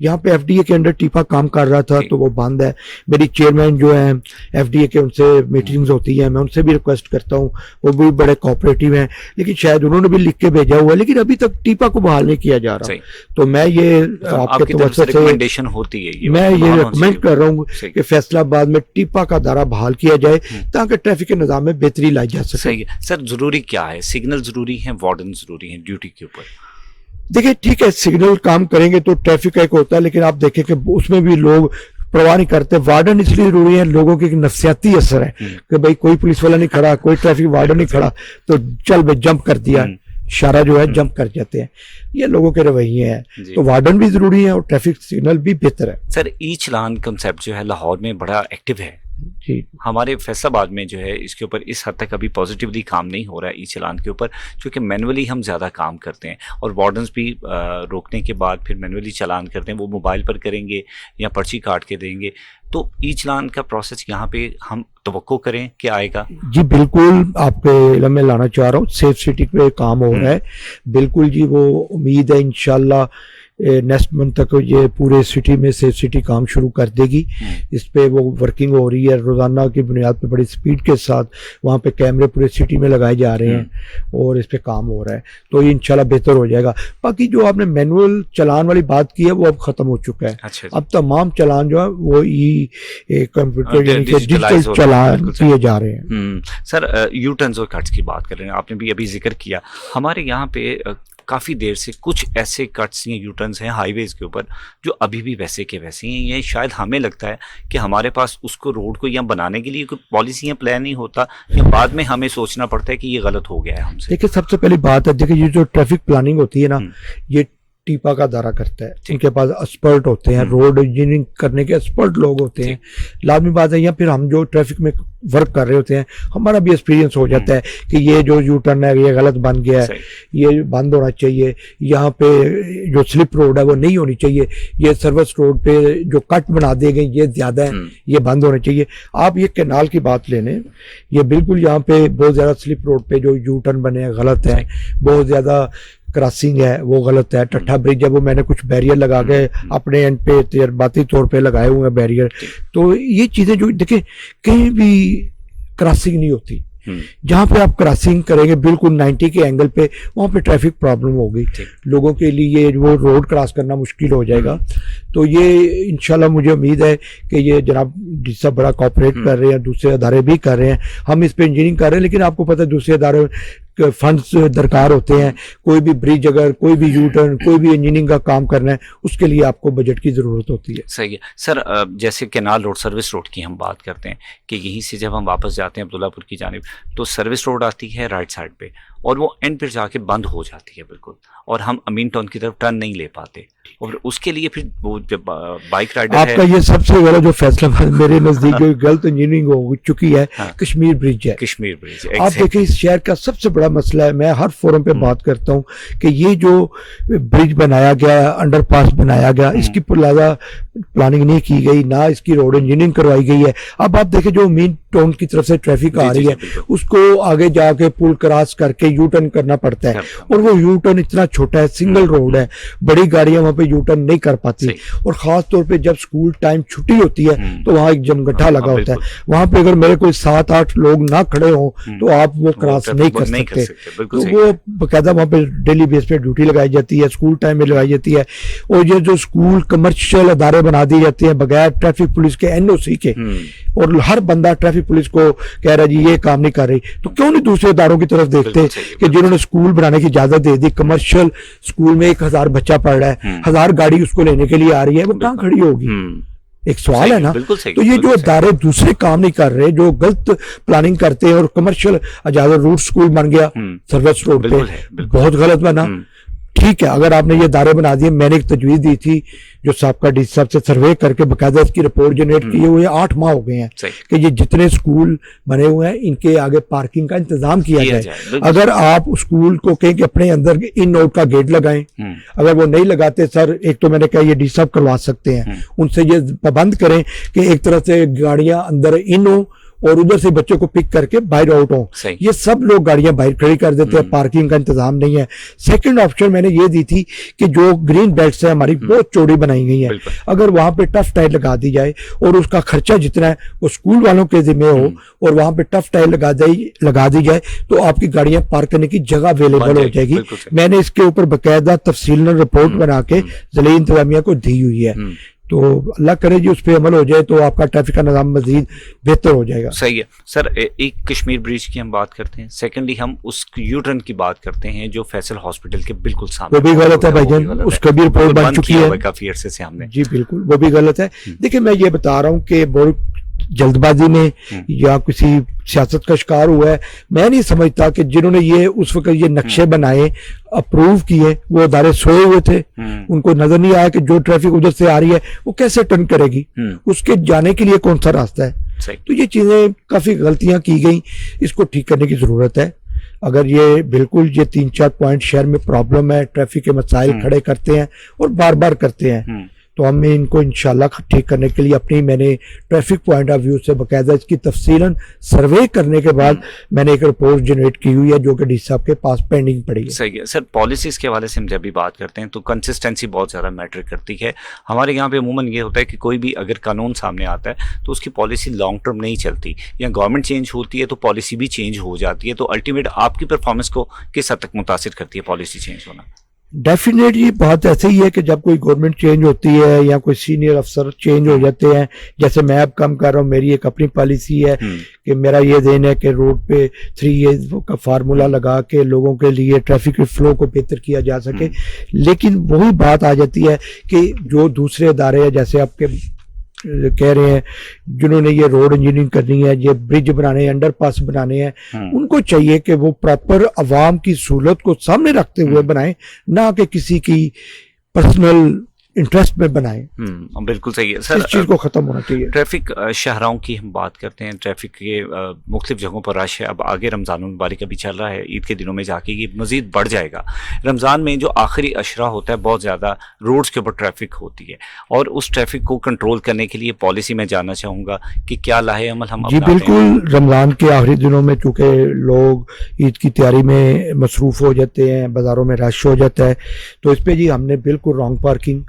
[SPEAKER 2] यहाँ पे एफडीए के अंडर टीपा काम कर रहा था तो वो बंद है। मेरी चेयरमैन जो है एफडीए के, उनसे मीटिंग्स होती हैं, मैं उनसे भी रिक्वेस्ट करता हूँ, वो भी बड़े कोऑपरेटिव हैं, लेकिन शायद उन्होंने भी लिख के भेजा हुआ है, लेकिन अभी तक टीपा को बहाल नहीं किया जा रहा। तो मैं ये आपके तरफ से रिकमेंडेशन होती है, मैं ये रिकमेंड कर रहा हूँ कि फैसलाबाद में टीपा का अदारा बहाल किया जाए ताकि ट्रैफिक के निजाम में बेहतरी लाई जा सके।
[SPEAKER 1] सही है सर, जरूरी क्या है? सिग्नल जरूरी है, वार्डन जरूरी है ड्यूटी के ऊपर?
[SPEAKER 2] देखिए ठीक है, सिग्नल काम करेंगे तो ट्रैफिक का एक होता है, लेकिन आप देखें कि उसमें भी लोग परवाह नहीं करते। वार्डन इसलिए जरूरी है, लोगों के नफसियाती असर है कि भाई कोई पुलिस वाला नहीं खड़ा, कोई ट्रैफिक वार्डन नहीं खड़ा, तो चल भाई जंप कर दिया, इशारा जो है जंप कर जाते हैं, ये लोगों के रवैये हैं। तो वार्डन भी जरूरी है और ट्रैफिक सिग्नल भी बेहतर है।
[SPEAKER 1] सर, ई चालान कंसेप्ट जो है लाहौर में बड़ा एक्टिव है जी। हमारे फैसलाबाद में जो है इसके ऊपर इस हद तक अभी पॉजिटिवली काम नहीं हो रहा है ई चालान के ऊपर, क्योंकि मैनुअली हम ज़्यादा काम करते हैं और वार्डन्स भी रोकने के बाद फिर मैनुअली चालान करते हैं। वो मोबाइल पर करेंगे या पर्ची काट के देंगे। तो ई चालान का प्रोसेस यहाँ पे हम तवक्को करें कि आएगा?
[SPEAKER 2] जी बिल्कुल, आपके इल्म में लाना चाह रहा हूँ, सेफ सिटी पे काम हो रहा है। बिल्कुल जी, वो उम्मीद है इंशाल्लाह नेक्स्ट मंथ तक ये पूरे सिटी में सेफ सिटी काम शुरू कर देगी। इस पे वो वर्किंग हो रही है रोज़ाना की बुनियाद पे, बड़ी स्पीड के साथ वहाँ पे कैमरे पूरे सिटी में लगाए जा रहे हैं और इस पे काम हो रहा है, तो ये इंशाल्लाह बेहतर हो जाएगा। बाकी जो आपने मैनुअल चालान वाली बात की है वो अब ख़त्म हो चुका है। अच्छा, अब तमाम चालान जो है वो कंप्यूटर डिजिटल चालान किए जा रहे हैं।
[SPEAKER 1] सर, यू टर्न्स और कट्स की बात कर रहे हैं, आपने भी अभी जिक्र किया। हमारे यहाँ पे काफ़ी देर से कुछ ऐसे कट्स या यू टर्न्स हैं हाईवेज़ के ऊपर जो अभी भी वैसे के वैसे हैं। ये शायद हमें लगता है कि हमारे पास उसको रोड को या बनाने के लिए कोई पॉलिसी या प्लान नहीं होता, या बाद में हमें सोचना पड़ता है कि ये गलत हो गया है हमसे।
[SPEAKER 2] देखिए सबसे पहली बात है, देखिए ये जो ट्रैफिक प्लानिंग होती है ना, ये टीपा का दायरा करता है। उनके पास एक्सपर्ट होते हैं, रोड इंजीनियरिंग करने के एक्सपर्ट लोग होते हैं, लाजमी बात है। या फिर हम जो ट्रैफिक में वर्क कर रहे होते हैं, हमारा भी एक्सपीरियंस हो जाता है कि ये जो यू टर्न है ये गलत बन गया है, ये बंद होना चाहिए, यहाँ पे जो स्लिप रोड है वो नहीं होनी चाहिए, ये सर्विस रोड पे जो कट बना दिए गए ये ज्यादा है, ये बंद होने चाहिए। आप ये कैनाल की बात ले लें, ये बिल्कुल यहाँ पे बहुत ज्यादा स्लिप रोड पे जो यू टर्न बने हैं गलत है, बहुत ज्यादा क्रॉसिंग है वो गलत है। टट्ठा ब्रिज है, वो मैंने कुछ बैरियर लगा के अपने एंड पे तजर्बाती तौर पे लगाए हुए हैं बैरियर। तो ये चीजें जो देखें कहीं भी क्रॉसिंग नहीं होती, जहां पे आप क्रॉसिंग करेंगे बिल्कुल 90 के एंगल पे, वहां पे ट्रैफिक प्रॉब्लम होगी, लोगों के लिए ये वो रोड क्रॉस करना मुश्किल हो जाएगा। तो ये इंशाल्लाह मुझे उम्मीद है कि ये जनाब जिससे बड़ा कॉपरेट कर रहे हैं, दूसरे अदारे भी कर रहे हैं, हम इस पे इंजीनियरिंग कर रहे हैं, लेकिन आपको पता है दूसरे अदारे फंड्स दरकार होते हैं। कोई भी ब्रिज, अगर कोई भी यू टर्न, कोई भी इंजीनियरिंग का काम करना है, उसके लिए आपको बजट की ज़रूरत होती है।
[SPEAKER 1] सही है सर। जैसे कैनाल रोड, सर्विस रोड की हम बात करते हैं कि यहीं से जब हम वापस जाते हैं अब्दुल्लापुर की जानिब, तो सर्विस रोड आती है राइट साइड पे और वो एंड पर जाके बंद हो जाती है बिल्कुल, और हम अमीन टाउन की तरफ टर्न नहीं ले पाते, और उसके लिए फिर वो जब बाइक राइडर
[SPEAKER 2] आपका ये सबसे बड़ा जो फैसला मेरे नज़दीक जो गलत इंजीनियरिंग हो चुकी है,
[SPEAKER 1] हाँ,
[SPEAKER 2] कश्मीर ब्रिज है।
[SPEAKER 1] कश्मीर ब्रिज
[SPEAKER 2] आप देखिए, इस शहर का सबसे बड़ा मसला है, मैं हर फोरम पे बात करता हूँ कि ये जो ब्रिज बनाया गया, अंडरपास बनाया गया, इसकी ज़्यादा प्लानिंग नहीं की गई, ना इसकी रोड इंजीनियरिंग करवाई गई है। अब आप देखें, जो मेन टाउन की तरफ से ट्रैफिक आ रही है, उसको आगे जाके पुल क्रॉस करके यू टर्न करना पड़ता है, और वो यू टर्न इतना छोटा है, सिंगल रोड है, बड़ी गाड़ियां वहां पे यू टर्न नहीं कर पाती, और खास तौर पे जब स्कूल टाइम छुट्टी होती है तो वहां एक जमगट्ठा लगा होता है। वहां पे अगर मेरे कोई 7-8 लोग ना खड़े हों तो आप वो क्रॉस नहीं कर सकते। तो वो बकायदा वहां पे डेली बेस पे ड्यूटी लगाई जाती है, स्कूल टाइम में लगाई जाती है, और ये जो स्कूल कमर्शियल अदारे बना दिए जाते हैं बगैर ट्रैफिक पुलिस के, NOC के, और हर बंदा ट्रैफिक पुलिस को कह रहा है जी ये काम नहीं कर रही, तो क्यों नहीं दूसरे इदारों की तरफ देखते कि जिन्होंने स्कूल बनाने की इजाजत दे दी, कमर्शियल स्कूल में 1000 बच्चा पढ़ रहा है, 1000 गाड़ी उसको लेने के लिए आ रही है, वो कहाँ खड़ी होगी? एक सवाल है ना। तो ये जो इदारे दूसरे काम नहीं कर रहे, जो गलत प्लानिंग करते हैं, और कमर्शियल इजाजत रूट स्कूल बन गया सर्विस रोड पे, बहुत गलत बना। ठीक है, अगर आपने ये दायरे बना दिए, मैंने एक तजवीज़ दी थी जो साहब डी साहब से सर्वे करके बकायदा इसकी रिपोर्ट जनरेट की हुई है, 8 माह हो गए हैं कि ये जितने स्कूल बने हुए हैं इनके आगे पार्किंग का इंतजाम किया जाए। अगर आप स्कूल को कहें कि अपने अंदर इन आउट का गेट लगाएं, अगर वो नहीं लगाते सर, एक तो मैंने कहा ये डी साहब करवा सकते हैं, उनसे ये पाबंद करें कि एक तरह से गाड़ियां अंदर इन हो और उधर से बच्चों को पिक करके बाहर आउट हो। ये सब लोग गाड़ियां बाहर खड़ी कर देते हैं, पार्किंग का इंतजाम नहीं है। सेकंड ऑप्शन मैंने ये दी थी कि जो ग्रीन बेल्ट्स है हमारी बहुत चौड़ी बनाई गई है, अगर वहां पे टफ टाइल लगा दी जाए और उसका खर्चा जितना है वो स्कूल वालों के जिम्मे हो, और वहां पे टफ टाइल लगा दी जाए तो आपकी गाड़ियां पार्क करने की जगह अवेलेबल हो जाएगी। मैंने इसके ऊपर बाकायदा तफसीलन रिपोर्ट बना के ज़िला इंतजामिया को दी हुई है, तो अल्लाह करे जी उस पर अमल हो जाए तो आपका ट्रैफिक का निज़ाम मजीद बेहतर हो जाएगा।
[SPEAKER 1] सही है सर। एक कश्मीर ब्रिज की हम बात करते हैं, सेकेंडली हम उस यू टर्न की बात करते हैं जो फैसल हॉस्पिटल के बिल्कुल सामने,
[SPEAKER 2] वो भी गलत है भाईजान, उसका भी रिपोर्ट बन चुकी है
[SPEAKER 1] काफी अरसे से हमने।
[SPEAKER 2] जी बिल्कुल, वो भी गलत है। देखिए, मैं ये बता रहा हूँ कि बहुत जल्दबाजी में या किसी सियासत का शिकार हुआ है। मैं नहीं समझता कि जिन्होंने ये उस वक्त ये नक्शे बनाए, अप्रूव किए, वो अदारे सोए हुए थे, उनको नजर नहीं आया कि जो ट्रैफिक उधर से आ रही है वो कैसे टर्न करेगी, उसके जाने के लिए कौन सा रास्ता है। तो ये चीजें काफी गलतियां की गई, इसको ठीक करने की जरूरत है। अगर ये बिल्कुल ये 3-4 पॉइंट शहर में प्रॉब्लम है, ट्रैफिक के मसाइल खड़े करते हैं और बार बार करते हैं, तो हम इनको इंशाल्लाह ठीक करने के लिए अपनी, मैंने ट्रैफिक पॉइंट ऑफ व्यू से बाकायदा इसकी तफसीलन सर्वे करने के बाद मैंने एक रिपोर्ट जनरेट की हुई है जो कि डी साहब के पास पेंडिंग पड़ी है।
[SPEAKER 1] सही है सर। पॉलिसीज के हवाले से हम जब भी बात करते हैं तो कंसिस्टेंसी बहुत ज़्यादा मैटर करती है। हमारे यहाँ पे अमूमन ये होता है कि कोई भी अगर कानून सामने आता है तो उसकी पॉलिसी लॉन्ग टर्म नहीं चलती, या गवर्नमेंट चेंज होती है तो पॉलिसी भी चेंज हो जाती है, तो अल्टीमेट आपकी परफॉर्मेंस को किस हद तक मुतासिर करती है पॉलिसी चेंज होना?
[SPEAKER 2] डेफिनेटली बात ऐसे ही है कि जब कोई गवर्नमेंट चेंज होती है या कोई सीनियर अफसर चेंज हो जाते हैं, जैसे मैं अब काम कर रहा हूँ, मेरी एक अपनी पॉलिसी है कि मेरा ये देन है कि रोड पे 3 years का फार्मूला लगा के लोगों के लिए ट्रैफिक फ्लो को बेहतर किया जा सके। लेकिन वही बात आ जाती है कि जो दूसरे अदारे हैं, जैसे आपके कह रहे हैं जिन्होंने ये रोड इंजीनियरिंग करनी है, ये ब्रिज बनाने हैं, अंडरपास बनाने हैं, उनको चाहिए कि वो प्रॉपर अवाम की सहूलत को सामने रखते हुए बनाएं, ना कि किसी की पर्सनल इंटरेस्ट में बनाएं।
[SPEAKER 1] बिल्कुल सही है सर।
[SPEAKER 2] इस चीज़ को ख़त्म होना चाहिए।
[SPEAKER 1] ट्रैफिक शाहराहों की हम बात करते हैं, ट्रैफिक के मुख्तलिफ जगहों पर रश है। अब आगे रमज़ान मुबारक अभी चल रहा है, ईद के दिनों में जाके ये मज़ीद बढ़ जाएगा। रमज़ान में जो आखिरी अशरा होता है बहुत ज़्यादा रोड्स के ऊपर ट्रैफिक होती है, और उस ट्रैफिक को कंट्रोल करने के लिए पॉलिसी में जानना चाहूँगा कि क्या लाहे अमल हम
[SPEAKER 2] जी बिल्कुल। रमज़ान के आखिरी दिनों में चूँकि लोग ईद की तैयारी में मसरूफ़ हो जाते हैं, बाज़ारों में रश हो जाता है, तो इस पर जी हमने बिल्कुल रॉन्ग पार्किंग,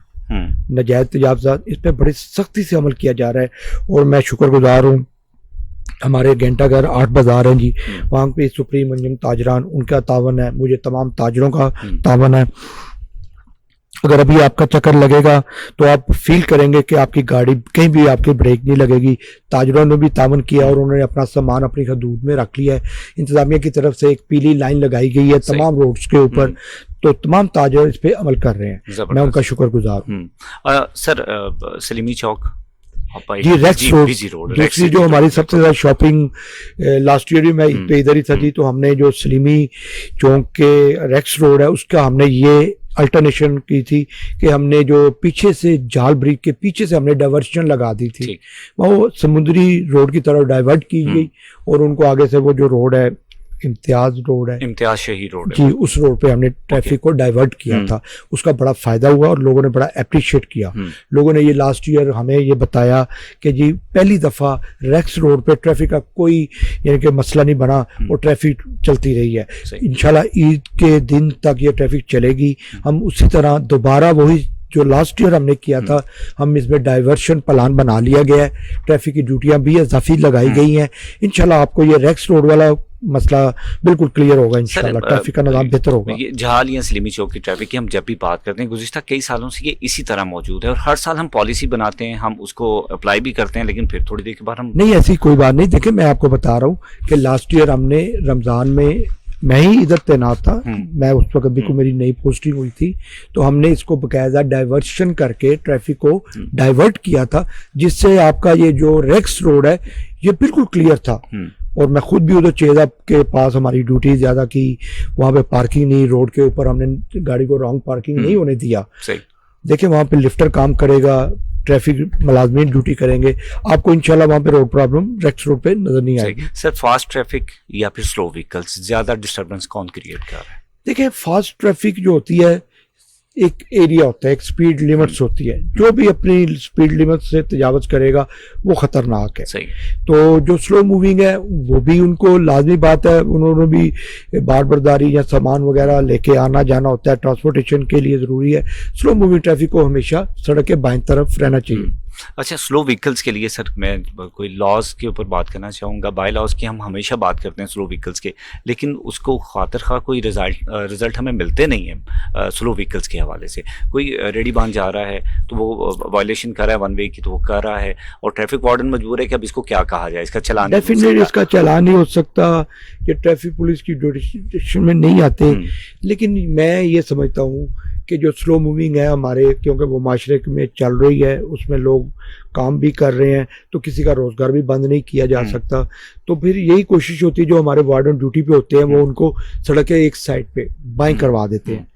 [SPEAKER 2] नजायज तजावजात, इस पर बड़ी सख्ती से अमल किया जा रहा है। और मैं शुक्रगुजार हूँ, हमारे घंटाघर 8 बाजार हैं जी, वहाँ पे सुप्रीम अंजुम ताजरान, उनका तावन है, मुझे तमाम ताजरों का तावन है। अगर अभी आपका चक्कर लगेगा तो आप फील करेंगे कि आपकी गाड़ी कहीं भी आपकी ब्रेक नहीं लगेगी। ताजरों ने भी तावन किया और उन्होंने अपना सामान अपनी हदूद में रख लिया है। इंतजामिया की तरफ से एक पीली लाइन लगाई गई है तमाम रोड्स के ऊपर, तो तमाम ताजर इस पे अमल कर रहे हैं। मैं उनका शुक्रगुजार हूँ।
[SPEAKER 1] सर सलीमी चौक
[SPEAKER 2] जी, रेक्स रोड दूसरी जो हमारी सबसे ज्यादा शॉपिंग, लास्ट ईयर भी मैं इधर ही था जी, तो हमने जो सलीमी चौक के रेक्स रोड है उसका हमने ये अल्टरनेशन की थी कि हमने जो पीछे से जाल ब्रिज के पीछे से हमने डाइवर्शन लगा दी थी, वो समुद्री रोड की तरफ डाइवर्ट की गई और उनको आगे से वो जो रोड है इम्तियाज रोड है,
[SPEAKER 1] इम्तियाज शही रोड
[SPEAKER 2] जी, उस रोड पे हमने ट्रैफिक को डाइवर्ट किया था। उसका बड़ा फायदा हुआ और लोगों ने बड़ा अप्रिशिएट किया। लोगों ने ये लास्ट ईयर हमें ये बताया कि जी पहली दफा रेक्स रोड पे ट्रैफिक का कोई यानी कि मसला नहीं बना और ट्रैफिक चलती रही है। इंशाल्लाह ईद के दिन तक ये ट्रैफिक चलेगी। हम उसी तरह दोबारा वही जो लास्ट ईयर हमने किया था, हम इसमें डाइवर्शन प्लान बना लिया गया है, ट्रैफिक की ड्यूटियां भी इजाफी लगाई गई हैं। इंशाल्लाह आपको ये रेक्स रोड वाला मसला बिल्कुल क्लियर होगा, इंशाल्लाह ट्रैफिक का निज़ाम बेहतर होगा।
[SPEAKER 1] ये जहाल या सलीमी चौक की ट्रैफिक की हम जब भी बात करते हैं, गुज़िश्ता कई सालों से ये इसी तरह मौजूद है और हर साल हम पॉलिसी बनाते हैं, हम उसको अप्लाई भी करते हैं, लेकिन फिर थोड़ी देर के बाद हम
[SPEAKER 2] नहीं, ऐसी कोई बात नहीं। देखिए मैं आपको बता रहा हूँ कि लास्ट ईयर हमने रमज़ान में, मैं ही इधर तैनात था, मैं उस वक्त भी को मेरी नई पोस्टिंग हुई थी, तो हमने इसको बकायदा डाइवर्शन करके ट्रैफिक को डाइवर्ट किया था, जिससे आपका ये जो रेक्स रोड है ये बिल्कुल क्लियर था। और मैं खुद भी उधर चेजा के पास हमारी ड्यूटी ज्यादा की, वहां पे पार्किंग नहीं, रोड के ऊपर हमने गाड़ी को रॉन्ग पार्किंग नहीं होने दिया। देखिए वहां पे लिफ्टर काम करेगा, ट्रैफिक मुलाजमीन ड्यूटी करेंगे, आपको इंशाल्लाह वहां पे रोड प्रॉब्लम रेक्स रोड पे नजर नहीं आएगी।
[SPEAKER 1] सर फास्ट ट्रैफिक या फिर स्लो व्हीकल्स ज्यादा डिस्टर्बेंस कौन क्रिएट कर रहा है?
[SPEAKER 2] देखिए फास्ट ट्रैफिक जो होती है एक एरिया होता है, एक स्पीड लिमिट्स होती है, जो भी अपनी स्पीड लिमिट से तजावज करेगा वो खतरनाक है।
[SPEAKER 1] सही।
[SPEAKER 2] तो जो स्लो मूविंग है वो भी उनको लाजमी बात है, उन्होंने भी बार बारदारी या सामान वगैरह लेके आना जाना होता है, ट्रांसपोर्टेशन के लिए जरूरी है। स्लो मूविंग ट्रैफिक को हमेशा सड़क के बाईं तरफ रहना चाहिए।
[SPEAKER 1] अच्छा, स्लो व्हीकल्स के लिए सर मैं कोई लॉज के ऊपर बात करना चाहूँगा। बाय लॉज की हम हमेशा बात करते हैं स्लो व्हीकल्स के, लेकिन उसको खातिर खा कोई रिजल्ट हमें मिलते नहीं है। स्लो व्हीकल्स के हवाले से कोई रेडी बांध जा रहा है तो वो वायलेशन कर रहा है वन वे की, तो वो कर रहा है और ट्रैफिक वार्डन मजबूर है कि अब इसको क्या कहा जाए, इसका चलान
[SPEAKER 2] डेफिनेटली इसका चलान नहीं हो सकता, ये ट्रैफिक पुलिस की जुडिशन में नहीं आते। लेकिन मैं ये समझता हूँ कि जो स्लो मूविंग है हमारे, क्योंकि वो माशरे में चल रही है, उसमें लोग काम भी कर रहे हैं, तो किसी का रोजगार भी बंद नहीं किया जा सकता। तो फिर यही कोशिश होती है, जो हमारे वार्डन ड्यूटी पे होते हैं वो उनको सड़क के एक साइड पे बाएं करवा देते हैं।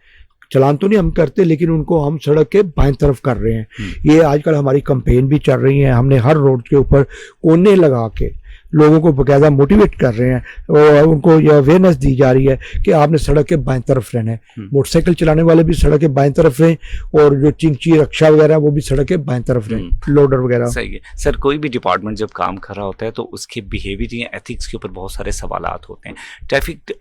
[SPEAKER 2] चलान तो नहीं हम करते, लेकिन उनको हम सड़क के बाएं तरफ कर रहे हैं। ये आजकल हमारी कैंपेन भी चल रही है, हमने हर रोड के ऊपर कोने लगा के लोगों को बकायदा मोटिवेट कर रहे हैं और उनको ये अवेयरनेस दी जा रही है कि आपने सड़क के बाएं तरफ रहना है। मोटरसाइकिल चलाने वाले भी सड़क के बाएं तरफ रहें और जो चिंची रक्षा वगैरह वो भी सड़क के बाएं तरफ रहें, लोडर वगैरह।
[SPEAKER 1] सही है सर। कोई भी डिपार्टमेंट जब काम कर रहा होता है तो उसके बिहेवियर या एथिक्स के ऊपर बहुत सारे सवालात होते हैं। ट्रैफिक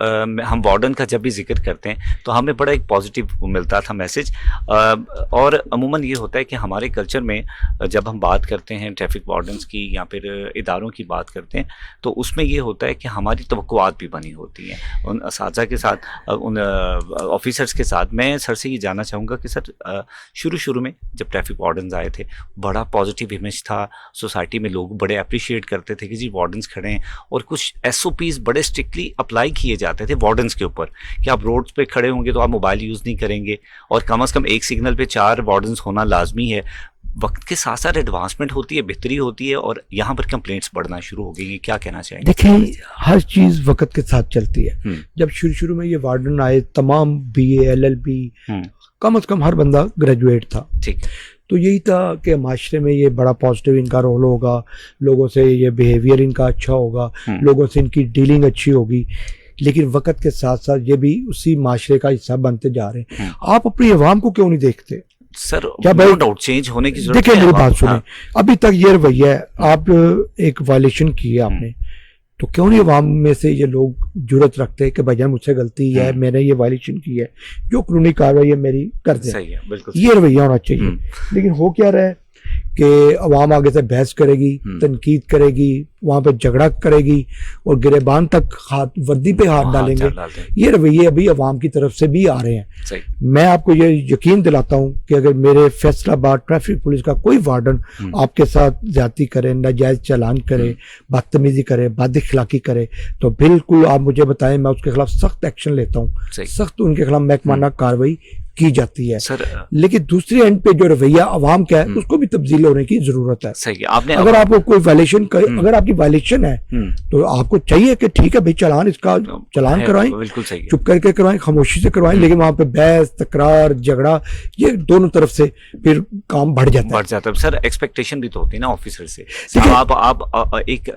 [SPEAKER 1] हम वार्डन का जब भी जिक्र करते हैं तो हमें बड़ा एक पॉजिटिव मिलता था मैसेज, और अमूमन ये होता है कि हमारे कल्चर में जब हम बात करते हैं ट्रैफिक वार्डन्स की या फिर इदारों की बात करते हैं तो उसमें ये होता है कि हमारी तवक्कुआत भी बनी होती हैं उन असातिज़ा के साथ, उन ऑफिसर्स के साथ। मैं सर से ये जानना चाहूँगा कि सर शुरू में जब ट्रैफिक वार्डन्स आए थे बड़ा पॉजिटिव इमेज था, सोसाइटी में लोग बड़े अप्रिशिएट करते थे कि जी वार्डन्स खड़े हैं, और कुछ SOPs बड़े स्ट्रिक्टली अप्लाई किए जाते थे वार्डन्स के ऊपर कि आप रोड्स पे खड़े होंगे तो आप मोबाइल यूज़ नहीं करेंगे और कम से कम एक सिग्नल पे 4 वार्डन्स होना लाजमी है। वक्त के साथ साथ एडवांसमेंट होती है, बेहतरी होती है और यहाँ पर कंप्लेंट्स बढ़ना शुरू हो गई हैं, क्या कहना चाहेंगे?
[SPEAKER 2] देखिए हर चीज़ वक्त के साथ चलती है। जब शुरू में ये वार्डन आए, तमाम BA LLB कम से कम हर बंदा ग्रेजुएट था, ठीक, तो यही था कि माशरे में ये बड़ा पॉजिटिव इनका रोल होगा, लोगों से ये बिहेवियर इनका अच्छा होगा, लोगों से इनकी डीलिंग अच्छी होगी। लेकिन वक्त के साथ साथ ये भी उसी माशरे का हिस्सा बनते जा रहे हैं। आप अपनी अवाम को क्यों नहीं देखते
[SPEAKER 1] सर?
[SPEAKER 2] क्या भाई
[SPEAKER 1] डाउट चेंज होने की जरूरत है।
[SPEAKER 2] देखिए मेरी बात सुने, अभी तक ये रवैया है, आप एक वायलेशन की है आपने, तो क्यों नहीं अवाम में से ये लोग जुर्रत रखते हैं कि भाईजान मुझसे गलती है, मैंने ये वायलेशन की है, जो कानूनी कार्रवाई है मेरी कर दे।
[SPEAKER 1] सही है, बिल्कुल
[SPEAKER 2] ये रवैया होना चाहिए। लेकिन हो क्या रहा है कि अवाम आगे से बहस करेगी, तनकीद करेगी, वहां पे झगड़ा करेगी और गिरेबान तक हाथ वर्दी पे हाथ डालेंगे, ये रवैये अभी अवाम की तरफ से भी आ रहे हैं। मैं आपको ये यकीन दिलाता हूं कि अगर मेरे फैसलाबाद ट्रैफिक पुलिस का कोई वार्डन आपके साथ ज्यादती करे, नाजायज चालान करे, बदतमीजी करे, बदअखलाकी करे, तो बिल्कुल आप मुझे बताएं, मैं उसके खिलाफ सख्त एक्शन लेता हूँ, सख्त उनके खिलाफ महकमाना कार्रवाई की जाती है। सर, लेकिन दूसरे एंड पे जो रवैया अवाम का है उसको भी तब्दील होने की जरूरत है।
[SPEAKER 1] सही, आपने
[SPEAKER 2] अगर आपको कोई वायलेशन अगर आपकी वायलेशन है तो आपको चाहिए कि ठीक है भाई चालान, इसका चालान करवाएं,
[SPEAKER 1] बिल्कुल सही,
[SPEAKER 2] चुप करके करवाएं, खामोशी से करवाएं, लेकिन वहां पे बहस, तकरार, झगड़ा, ये दोनों तरफ से फिर काम बढ़ जाता
[SPEAKER 1] है। सर, एक्सपेक्टेशन भी तो होती है ना ऑफिसर से। आप एक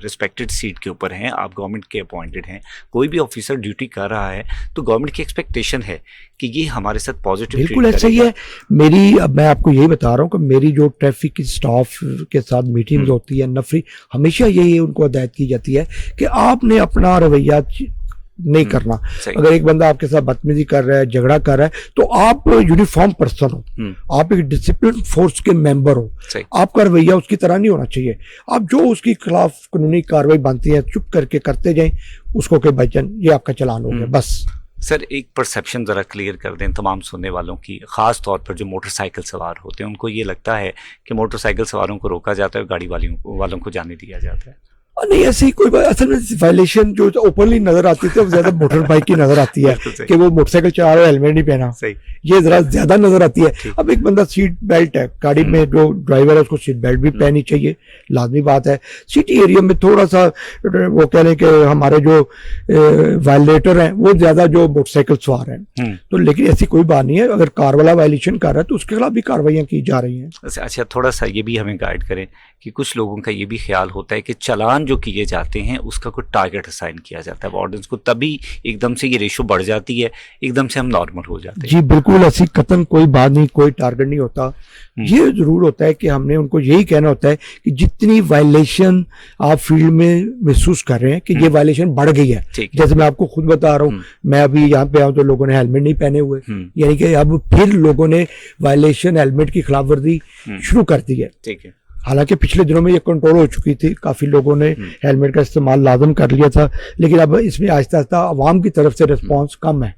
[SPEAKER 1] रिस्पेक्टेड सीट के ऊपर हैं, आप गवर्नमेंट के अपॉइंटेड हैं, कोई भी ऑफिसर ड्यूटी कर रहा है तो गवर्नमेंट की एक्सपेक्टेशन है कि ये हमारे साथ पॉजिटिव।
[SPEAKER 2] बिल्कुल ऐसा ही है। मेरी, अब मैं आपको यही बता रहा हूँ कि मेरी जो ट्रैफिक की स्टाफ के साथ मीटिंग्स होती है, नफरी, हमेशा यही उनको हिदायत की जाती है कि आपने अपना रवैया नहीं करना। अगर एक बंदा आपके साथ बदतमीजी कर रहा है, झगड़ा कर रहा है, तो आप यूनिफॉर्म पर्सन हो, आप एक डिसिप्लिन फोर्स के मेंबर हो, आपका रवैया उसकी तरह नहीं होना चाहिए। आप जो उसके खिलाफ कानूनी कार्रवाई बनती है चुप करके करते जाएं, उसको के बचन ये आपका चालान हो गया बस।
[SPEAKER 1] सर, एक परसेप्शन ज़रा क्लियर कर दें तमाम सुनने वालों की, ख़ास तौर पर जो मोटरसाइकिल सवार होते हैं, उनको ये लगता है कि मोटरसाइकिल सवारों को रोका जाता है और गाड़ी वालों को जाने दिया जाता है।
[SPEAKER 2] नहीं, ऐसी कोई बात, असल में वायलेशन जो ओपनली नजर आती है वो ज्यादा मोटर बाइक की नजर आती है कि वो मोटरसाइकिल चला रहा है, हेलमेट नहीं पहना, ये जरा ज्यादा नजर आती है। अब एक बंदा सीट बेल्ट है, गाड़ी में जो ड्राइवर है उसको सीट बेल्ट भी पहननी चाहिए, लाजमी बात है। सिटी एरिया में थोड़ा सा वो कह रहे हैं कि हमारे जो वायलेटर हैं वो ज्यादा जो मोटरसाइकिल सवार हैं, तो लेकिन ऐसी कोई बात नहीं है। अगर कार वाला वायलेशन कर रहा है तो उसके खिलाफ भी कार्रवाइयां की जा रही हैं।
[SPEAKER 1] अच्छा, थोड़ा सा ये भी हमें गाइड करें कि कुछ लोगों का ये भी ख्याल होता है कि चालान जो किए जाते हैं उसका कोई टारगेट असाइन किया जाता है ऑर्डिनेंस को, तभी एकदम से ये रेशो बढ़ जाती है, एकदम से हम नॉर्मल हो जाते हैं।
[SPEAKER 2] जी बिल्कुल, ऐसी कतन कोई बात नहीं, कोई टारगेट नहीं होता। ये जरूर होता है कि हमने उनको यही कहना होता है कि जितनी वायलेशन आप फील्ड में महसूस कर रहे हैं कि ये वायलेशन बढ़ गई है, जैसे मैं आपको खुद बता रहा हूँ, मैं अभी यहाँ पे आऊँ तो लोगों ने हेलमेट नहीं पहने हुए, यानी कि अब फिर लोगों ने वायलेशन, हेलमेट की खिलाफ वर्जी शुरू कर दी है। ठीक है, हालांकि पिछले दिनों में ये कंट्रोल हो चुकी थी, काफी लोगों ने हेलमेट का इस्तेमाल लाजम कर लिया था, लेकिन अब इसमें आहिस्ता आहिस्ता अवाम की तरफ से रिस्पांस कम है।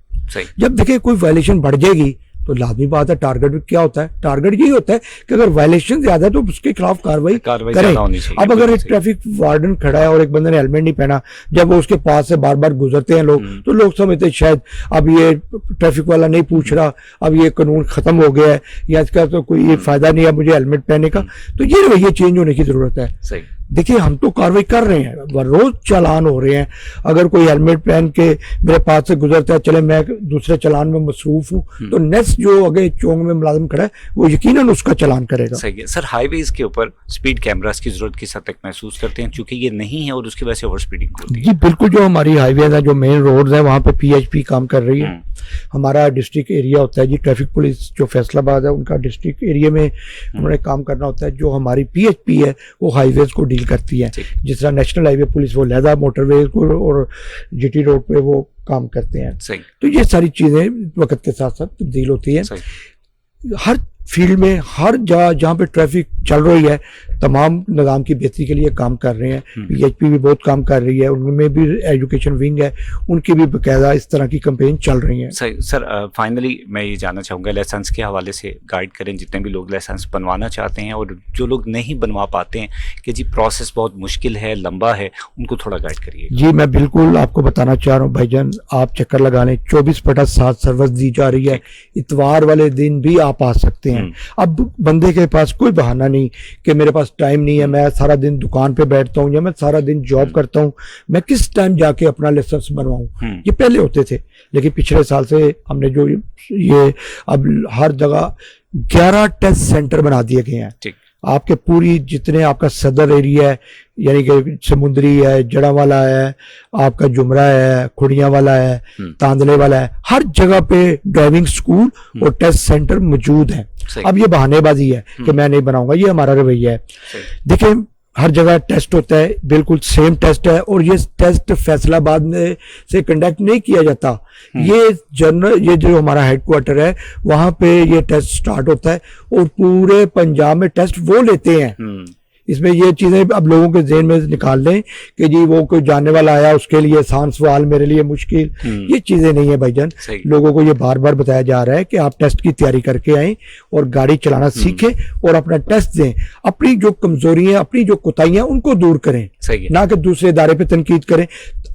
[SPEAKER 2] जब देखिए कोई वायलेशन बढ़ जाएगी तो लाजमी बात है, टारगेट क्या होता है, टारगेट यही होता है कि अगर वायलेशन ज्यादा है तो उसके खिलाफ कार्रवाई करें। अब अगर एक ट्रैफिक वार्डन खड़ा है और एक बंदे ने हेलमेट नहीं पहना, जब वो उसके पास से बार बार गुजरते हैं लोग, तो लोग समझते हैं शायद अब ये ट्रैफिक वाला नहीं पूछ रहा, अब ये कानून खत्म हो गया है या इसका तो कोई ये फायदा नहीं है मुझे हेलमेट पहनने का, तो ये रवैया चेंज होने की जरूरत है। देखिए हम तो कार्रवाई कर रहे हैं, रोज चालान हो रहे हैं। अगर कोई हेलमेट पहन के मेरे पास से गुजरता है, चले मैं दूसरे चालान में मसरूफ हूँ, तो नेक्स्ट जो आगे चौंग में मुलाजिम खड़ा है वो यकीनन उसका चालान करेगा।
[SPEAKER 1] सही है। सर, हाईवेज के ऊपर स्पीड कैमरास की जरूरत किस हद तक महसूस करते हैं, क्योंकि ये नहीं है और उसकी वजह से ओवर स्पीडिंग होती है?
[SPEAKER 2] जी बिल्कुल, जो हमारी हाईवेज है, जो मेन रोड है, वहाँ पे PHP काम कर रही है। हमारा डिस्ट्रिक्ट एरिया होता है जी, ट्रैफिक पुलिस जो फैसलाबाद है उनका डिस्ट्रिक्ट एरिया में उन्होंने काम करना होता है। जो हमारी PHP है वो हाईवेज को डील करती है, जिस तरह नेशनल हाईवे पुलिस वो लहदा मोटरवेज को और GT रोड पे वो काम करते हैं। तो ये सारी चीजें वक्त के साथ साथ तब्दील होती है। हर फील्ड में, हर जगह जहाँ पे ट्रैफिक चल रही है, तमाम निज़ाम की बेहतरी के लिए काम कर रहे हैं। PHP भी बहुत काम कर रही है, उनमें भी एजुकेशन विंग है, उनकी भी बाकायदा इस तरह की कैंपेन चल रही है।
[SPEAKER 1] सर, फाइनली मैं ये जानना चाहूँगा, लाइसेंस के हवाले से गाइड करें जितने भी लोग लाइसेंस बनवाना चाहते हैं और जो लोग नहीं बनवा पाते हैं कि जी प्रोसेस बहुत मुश्किल है, लंबा है, उनको थोड़ा गाइड करिए।
[SPEAKER 2] जी मैं बिल्कुल आपको बताना चाह रहा हूँ भाईजान, आप चक्कर लगा लें, 24/7 सर्विस दी जा रही है। इतवार वाले दिन भी आप आ सकते हैं। अब बंदे के पास कोई बहाना नहीं कि मेरे पास टाइम नहीं है, मैं सारा दिन दुकान पे बैठता हूँ या मैं सारा दिन जॉब करता हूँ, मैं किस टाइम जाके अपना लाइसेंस बनवाऊं। ये पहले होते थे, लेकिन पिछले साल से हमने जो ये अब हर जगह 11 टेस्ट सेंटर बना दिए गए हैं। आपके पूरी जितने आपका सदर एरिया है, यानी कि समुद्री है, जड़ावाला है, आपका जुमरा है, खुड़िया वाला है, तांदले वाला है, हर जगह पे ड्राइविंग स्कूल और टेस्ट सेंटर मौजूद है। अब ये बहानेबाजी है कि मैं नहीं बनाऊंगा, ये हमारा रवैया है। देखिए हर जगह टेस्ट होता है, बिल्कुल सेम टेस्ट है, और ये टेस्ट फैसलाबाद में से कंडक्ट नहीं किया जाता। ये जो हमारा हेडक्वार्टर है वहां पे ये टेस्ट स्टार्ट होता है और पूरे पंजाब में टेस्ट वो लेते हैं। इसमें ये चीजें अब लोगों के ज़हन में निकाल लें कि जी वो कोई जानने वाला आया उसके लिए आसान सवाल, मेरे लिए मुश्किल, ये चीजें नहीं है भाईजान। लोगों को ये बार बार बताया जा रहा है कि आप टेस्ट की तैयारी करके आए और गाड़ी चलाना सीखें और अपना टेस्ट दें, अपनी जो कमजोरियां, अपनी जो कोताहियां उनको दूर करें, ना कि दूसरे इदारे पे तनकीद करें।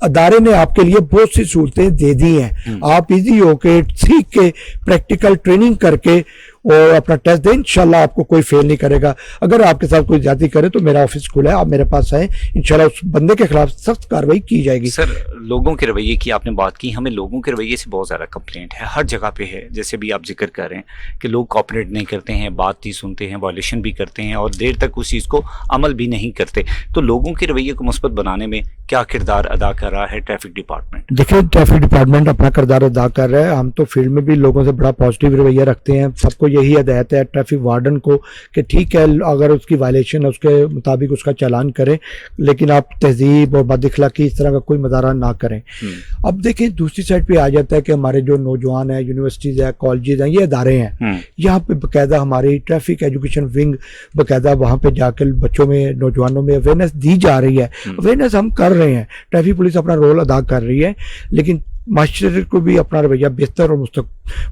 [SPEAKER 2] अदारे ने आपके लिए बहुत सी सहूलतें दे दी हैं, आप इजी होके सीख के प्रैक्टिकल ट्रेनिंग करके और अपना टेस्ट दें, इंशाल्लाह आपको कोई फेल नहीं करेगा। अगर आपके साथ कोई ज्यादती करे तो मेरा ऑफिस खुला है, आप मेरे पास आए, इंशाल्लाह उस बंदे के खिलाफ सख्त कार्रवाई की जाएगी।
[SPEAKER 1] सर, लोगों के रवैये की आपने बात की, हमें लोगों के रवैये से बहुत ज़्यादा कंप्लेंट है, हर जगह पे है। जैसे भी आप जिक्र कर रहे हैं कि लोग कॉपरेट नहीं करते हैं, बात ही सुनते हैं, वायलेशन भी करते हैं और देर तक उस चीज़ को अमल भी नहीं करते। तो लोगों के रवैये को मुस्बत बनाने में क्या किरदार अदा कर रहा है ट्रैफिक डिपार्टमेंट?
[SPEAKER 2] देखिए, ट्रैफिक डिपार्टमेंट अपना किरदार अदा कर रहा है। हम तो फील्ड में भी लोगों से बड़ा पॉजिटिव रवैया रखते हैं। सबको यही हिदायत है ट्रैफिक वार्डन को कि ठीक है, अगर उसकी वायलेशन है उसके मुताबिक उसका चालान करें, लेकिन आप तहजीब और बदअखलाकी इस तरह का कोई मुजाहरा ना करें। अब देखिए, दूसरी साइड पे आ जाता है कि हमारे जो नौजवान हैं, यूनिवर्सिटीज़ है, कॉलेजेस हैं, ये इदारे हैं, यहाँ पे बाकायदा हमारी ट्रैफिक एजुकेशन विंग बाकायदा वहाँ पे जाकर बच्चों में, नौजवानों में अवेयरनेस दी जा रही है। अवेयरनेस हम कर रहे हैं, ट्रैफिक पुलिस अपना रोल अदा कर रही है, लेकिन माशरे को भी अपना रवैया बेहतर और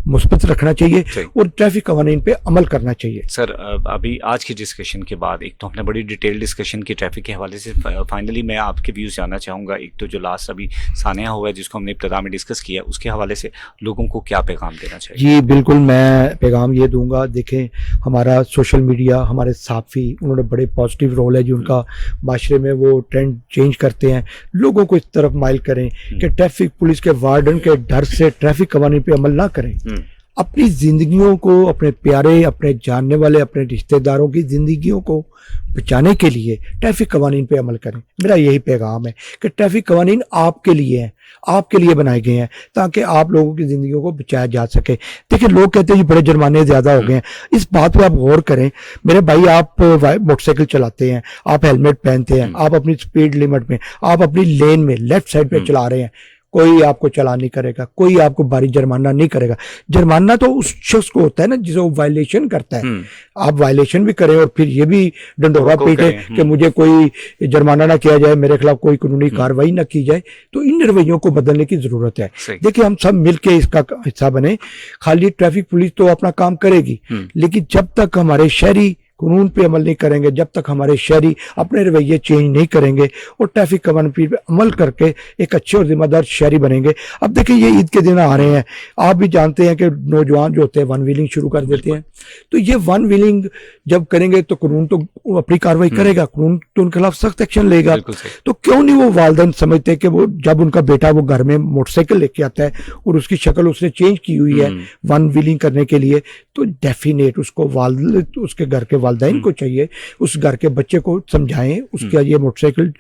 [SPEAKER 2] मुस्बत रखना चाहिए और ट्रैफिक कवानीन पे अमल करना चाहिए।
[SPEAKER 1] सर, अभी आज की डिस्कशन के बाद एक तो हमने बड़ी डिटेल डिस्कशन की ट्रैफिक के हवाले से, फाइनली मैं आपके व्यूज़ जानना चाहूँगा। एक तो जो लास्ट अभी सानिया हुआ है जिसको हमने इब्तिदा में डिस्कस किया, उसके हवाले से लोगों को क्या पैगाम देना चाहिए?
[SPEAKER 2] जी बिल्कुल, मैं पैगाम ये दूंगा। देखें, हमारा सोशल मीडिया, हमारे साफ़ी, उन्होंने बड़े पॉजिटिव रोल है जो उनका माशरे में वो ट्रेंड चेंज करते हैं। लोगों को इस तरफ माइल करें कि ट्रैफिक पुलिस के वार्डन के डर से ट्रैफिक कवानीन पे अमल ना करें। अपनी जिंदगियों को, अपने प्यारे, अपने जानने वाले, अपने रिश्तेदारों की जिंदगियों को बचाने के लिए ट्रैफिक कवानीन पे अमल करें। मेरा यही पैगाम है कि ट्रैफिक कवानीन आपके लिए हैं, आपके लिए बनाए गए हैं ताकि आप लोगों की जिंदगियों को बचाया जा सके। देखिए, लोग कहते हैं बड़े जुर्माने ज्यादा हो गए हैं, इस बात पे आप गौर करें मेरे भाई। आप मोटरसाइकिल चलाते हैं, आप हेलमेट पहनते हैं, आप अपनी स्पीड लिमिट में, आप अपनी लेन में लेफ्ट साइड पे चला रहे हैं, कोई आपको चालान नहीं करेगा, कोई आपको भारी जुर्माना नहीं करेगा। जुर्माना तो उस शख्स को होता है ना जिसे वो वायलेशन करता है। आप वायलेशन भी करें और फिर ये भी डंडोरा पीटे कि मुझे कोई जुर्माना ना किया जाए, मेरे खिलाफ कोई कानूनी कार्रवाई ना की जाए, तो इन रवैयों को बदलने की जरूरत है। देखिए, हम सब मिलके इसका हिस्सा बने। खाली ट्रैफिक पुलिस तो अपना काम करेगी, लेकिन जब तक हमारे शहरी कानून पे अमल नहीं करेंगे, जब तक हमारे शहरी अपने रवैये चेंज नहीं करेंगे और ट्रैफिक कवानीन पे अमल करके एक अच्छे और जिम्मेदार शहरी बनेंगे। अब देखिए, ये ईद के दिन आ रहे हैं, आप भी जानते हैं कि नौजवान जो होते हैं वन व्हीलिंग शुरू कर देते हैं। तो ये वन व्हीलिंग जब करेंगे तो कानून तो अपनी कार्रवाई करेगा, कानून तो उनके खिलाफ सख्त एक्शन लेगा। तो क्यों नहीं वो वालिदैन समझते कि वो जब उनका बेटा वो घर में मोटरसाइकिल लेके आता है और उसकी शक्ल उसने चेंज की हुई है वन व्हीलिंग करने के लिए, तो डेफिनेट उसको उसके घर के वालिदैन को चाहिए उस घर के बच्चे को समझाएं, उसका ये मोटरसाइकिल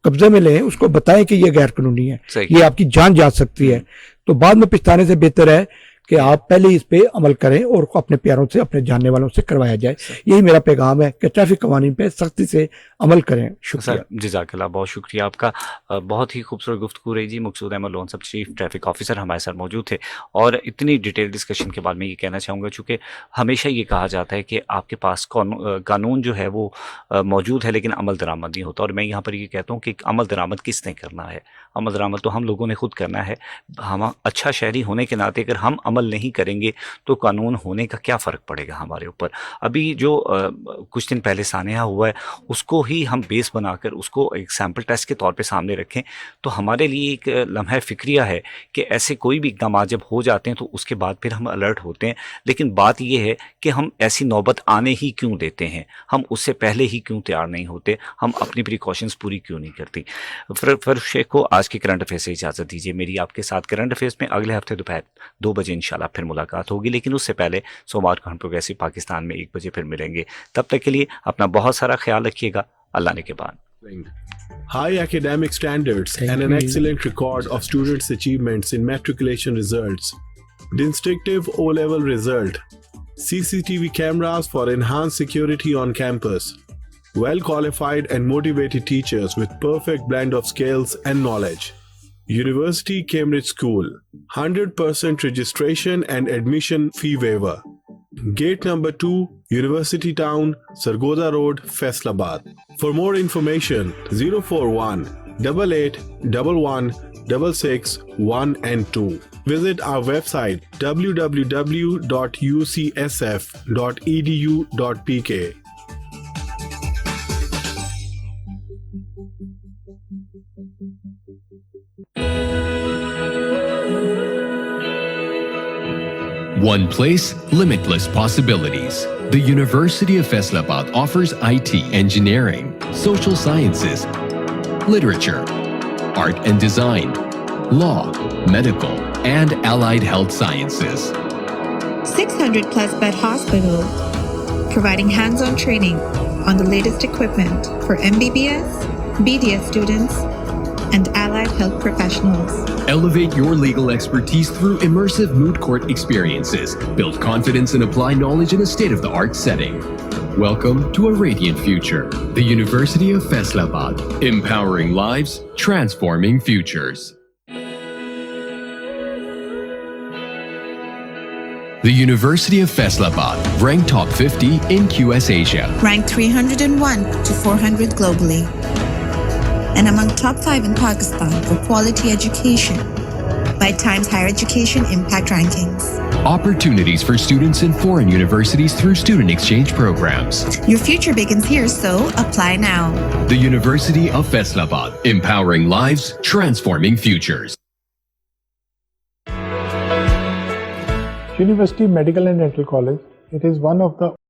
[SPEAKER 2] कब्जे में लें, उसको बताएं कि ये गैर कानूनी है, ये आपकी जान जा सकती है। तो बाद में पछताने से बेहतर है कि आप पहले इस पे अमल करें और अपने प्यारों से, अपने जानने वालों से करवाया जाए। यही मेरा पैगाम है कि ट्रैफिक कवानीन पे सख्ती से अमल करें। शुक्रिया।
[SPEAKER 1] जज़ाकल्लाह, बहुत शुक्रिया आपका। बहुत ही खूबसूरत गुफ्तगू रही जी। मकसूद अहमद लोन सब चीफ ट्रैफिक ऑफिसर हमारे साथ मौजूद थे और इतनी डिटेल डिस्कशन के बाद मैं ये कहना चाहूँगा, चूँकि हमेशा ये कहा जाता है कि आपके पास कानून जो है वो मौजूद है लेकिन अमल दरामद नहीं होता, और मैं यहाँ पर ये कहता हूँ कि अमल दरामद किसने करना है? अमल दरामद तो हम लोगों ने खुद करना है। हम अच्छा शहरी होने के नाते अगर हम अमल नहीं करेंगे तो कानून होने का क्या फ़र्क पड़ेगा हमारे ऊपर? अभी जो कुछ दिन पहले सानिया हुआ है उसको ही हम बेस बनाकर उसको एक सैम्पल टेस्ट के तौर पे सामने रखें तो हमारे लिए एक लम्हा फ़िक्रिया है कि ऐसे कोई भी इक़दाम जब हो जाते हैं तो उसके बाद फिर हम अलर्ट होते हैं। लेकिन बात यह है कि हम ऐसी नौबत आने ही क्यों देते हैं, हम उससे पहले ही क्यों तैयार नहीं होते, हम अपनी प्रिकॉशंस पूरी क्यों नहीं करती? फरूख शेख को आज के करंट अफेयर्स से इजाज़त दीजिए। मेरी आपके साथ करंट अफेयर्स में अगले हफ्ते दोपहर 2 बजे इंशाल्लाह फिर मुलाकात होगी, लेकिन उससे पहले सोमवार को हम प्रोग्रेसिव पाकिस्तान में 1 बजे फिर मिलेंगे। तब तक के लिए अपना बहुत सारा ख्याल रखिएगा। अल्लाह ने के बाद।
[SPEAKER 3] High academic standards and an excellent record of students' achievements in matriculation results. Distinctive O-level result. CCTV cameras for enhanced security on campus. well qualified and motivated teachers with perfect blend of skills and knowledge. University Cambridge School, 100% registration and admission fee waiver. Gate number 2, University Town, Sargodha Road, Faisalabad. For more information, 041 88 11 661 and 2. Visit our website www.ucsf.edu.pk.
[SPEAKER 4] One place, limitless possibilities. The University of Faisalabad offers IT, engineering, social sciences, literature, art and design, law, medical, and allied health sciences.
[SPEAKER 5] 600 plus bed hospital, providing hands-on training on the latest equipment for MBBS, BDS students, and allied health professionals.
[SPEAKER 4] Elevate your legal expertise through immersive moot court experiences. Build confidence and apply knowledge in a state-of-the-art setting. Welcome to a radiant future. The University of Faisalabad, empowering lives, transforming futures. The University of Faisalabad, ranked top 50 in QS Asia.
[SPEAKER 6] Ranked 301 to 400 globally. And among top 5 in Pakistan for quality education by Times Higher Education Impact Rankings.
[SPEAKER 4] Opportunities for students in foreign universities through student exchange programs.
[SPEAKER 6] Your future begins here, so apply now.
[SPEAKER 4] The University of Faisalabad, empowering lives, transforming futures.
[SPEAKER 7] University Medical and Dental College, it is one of the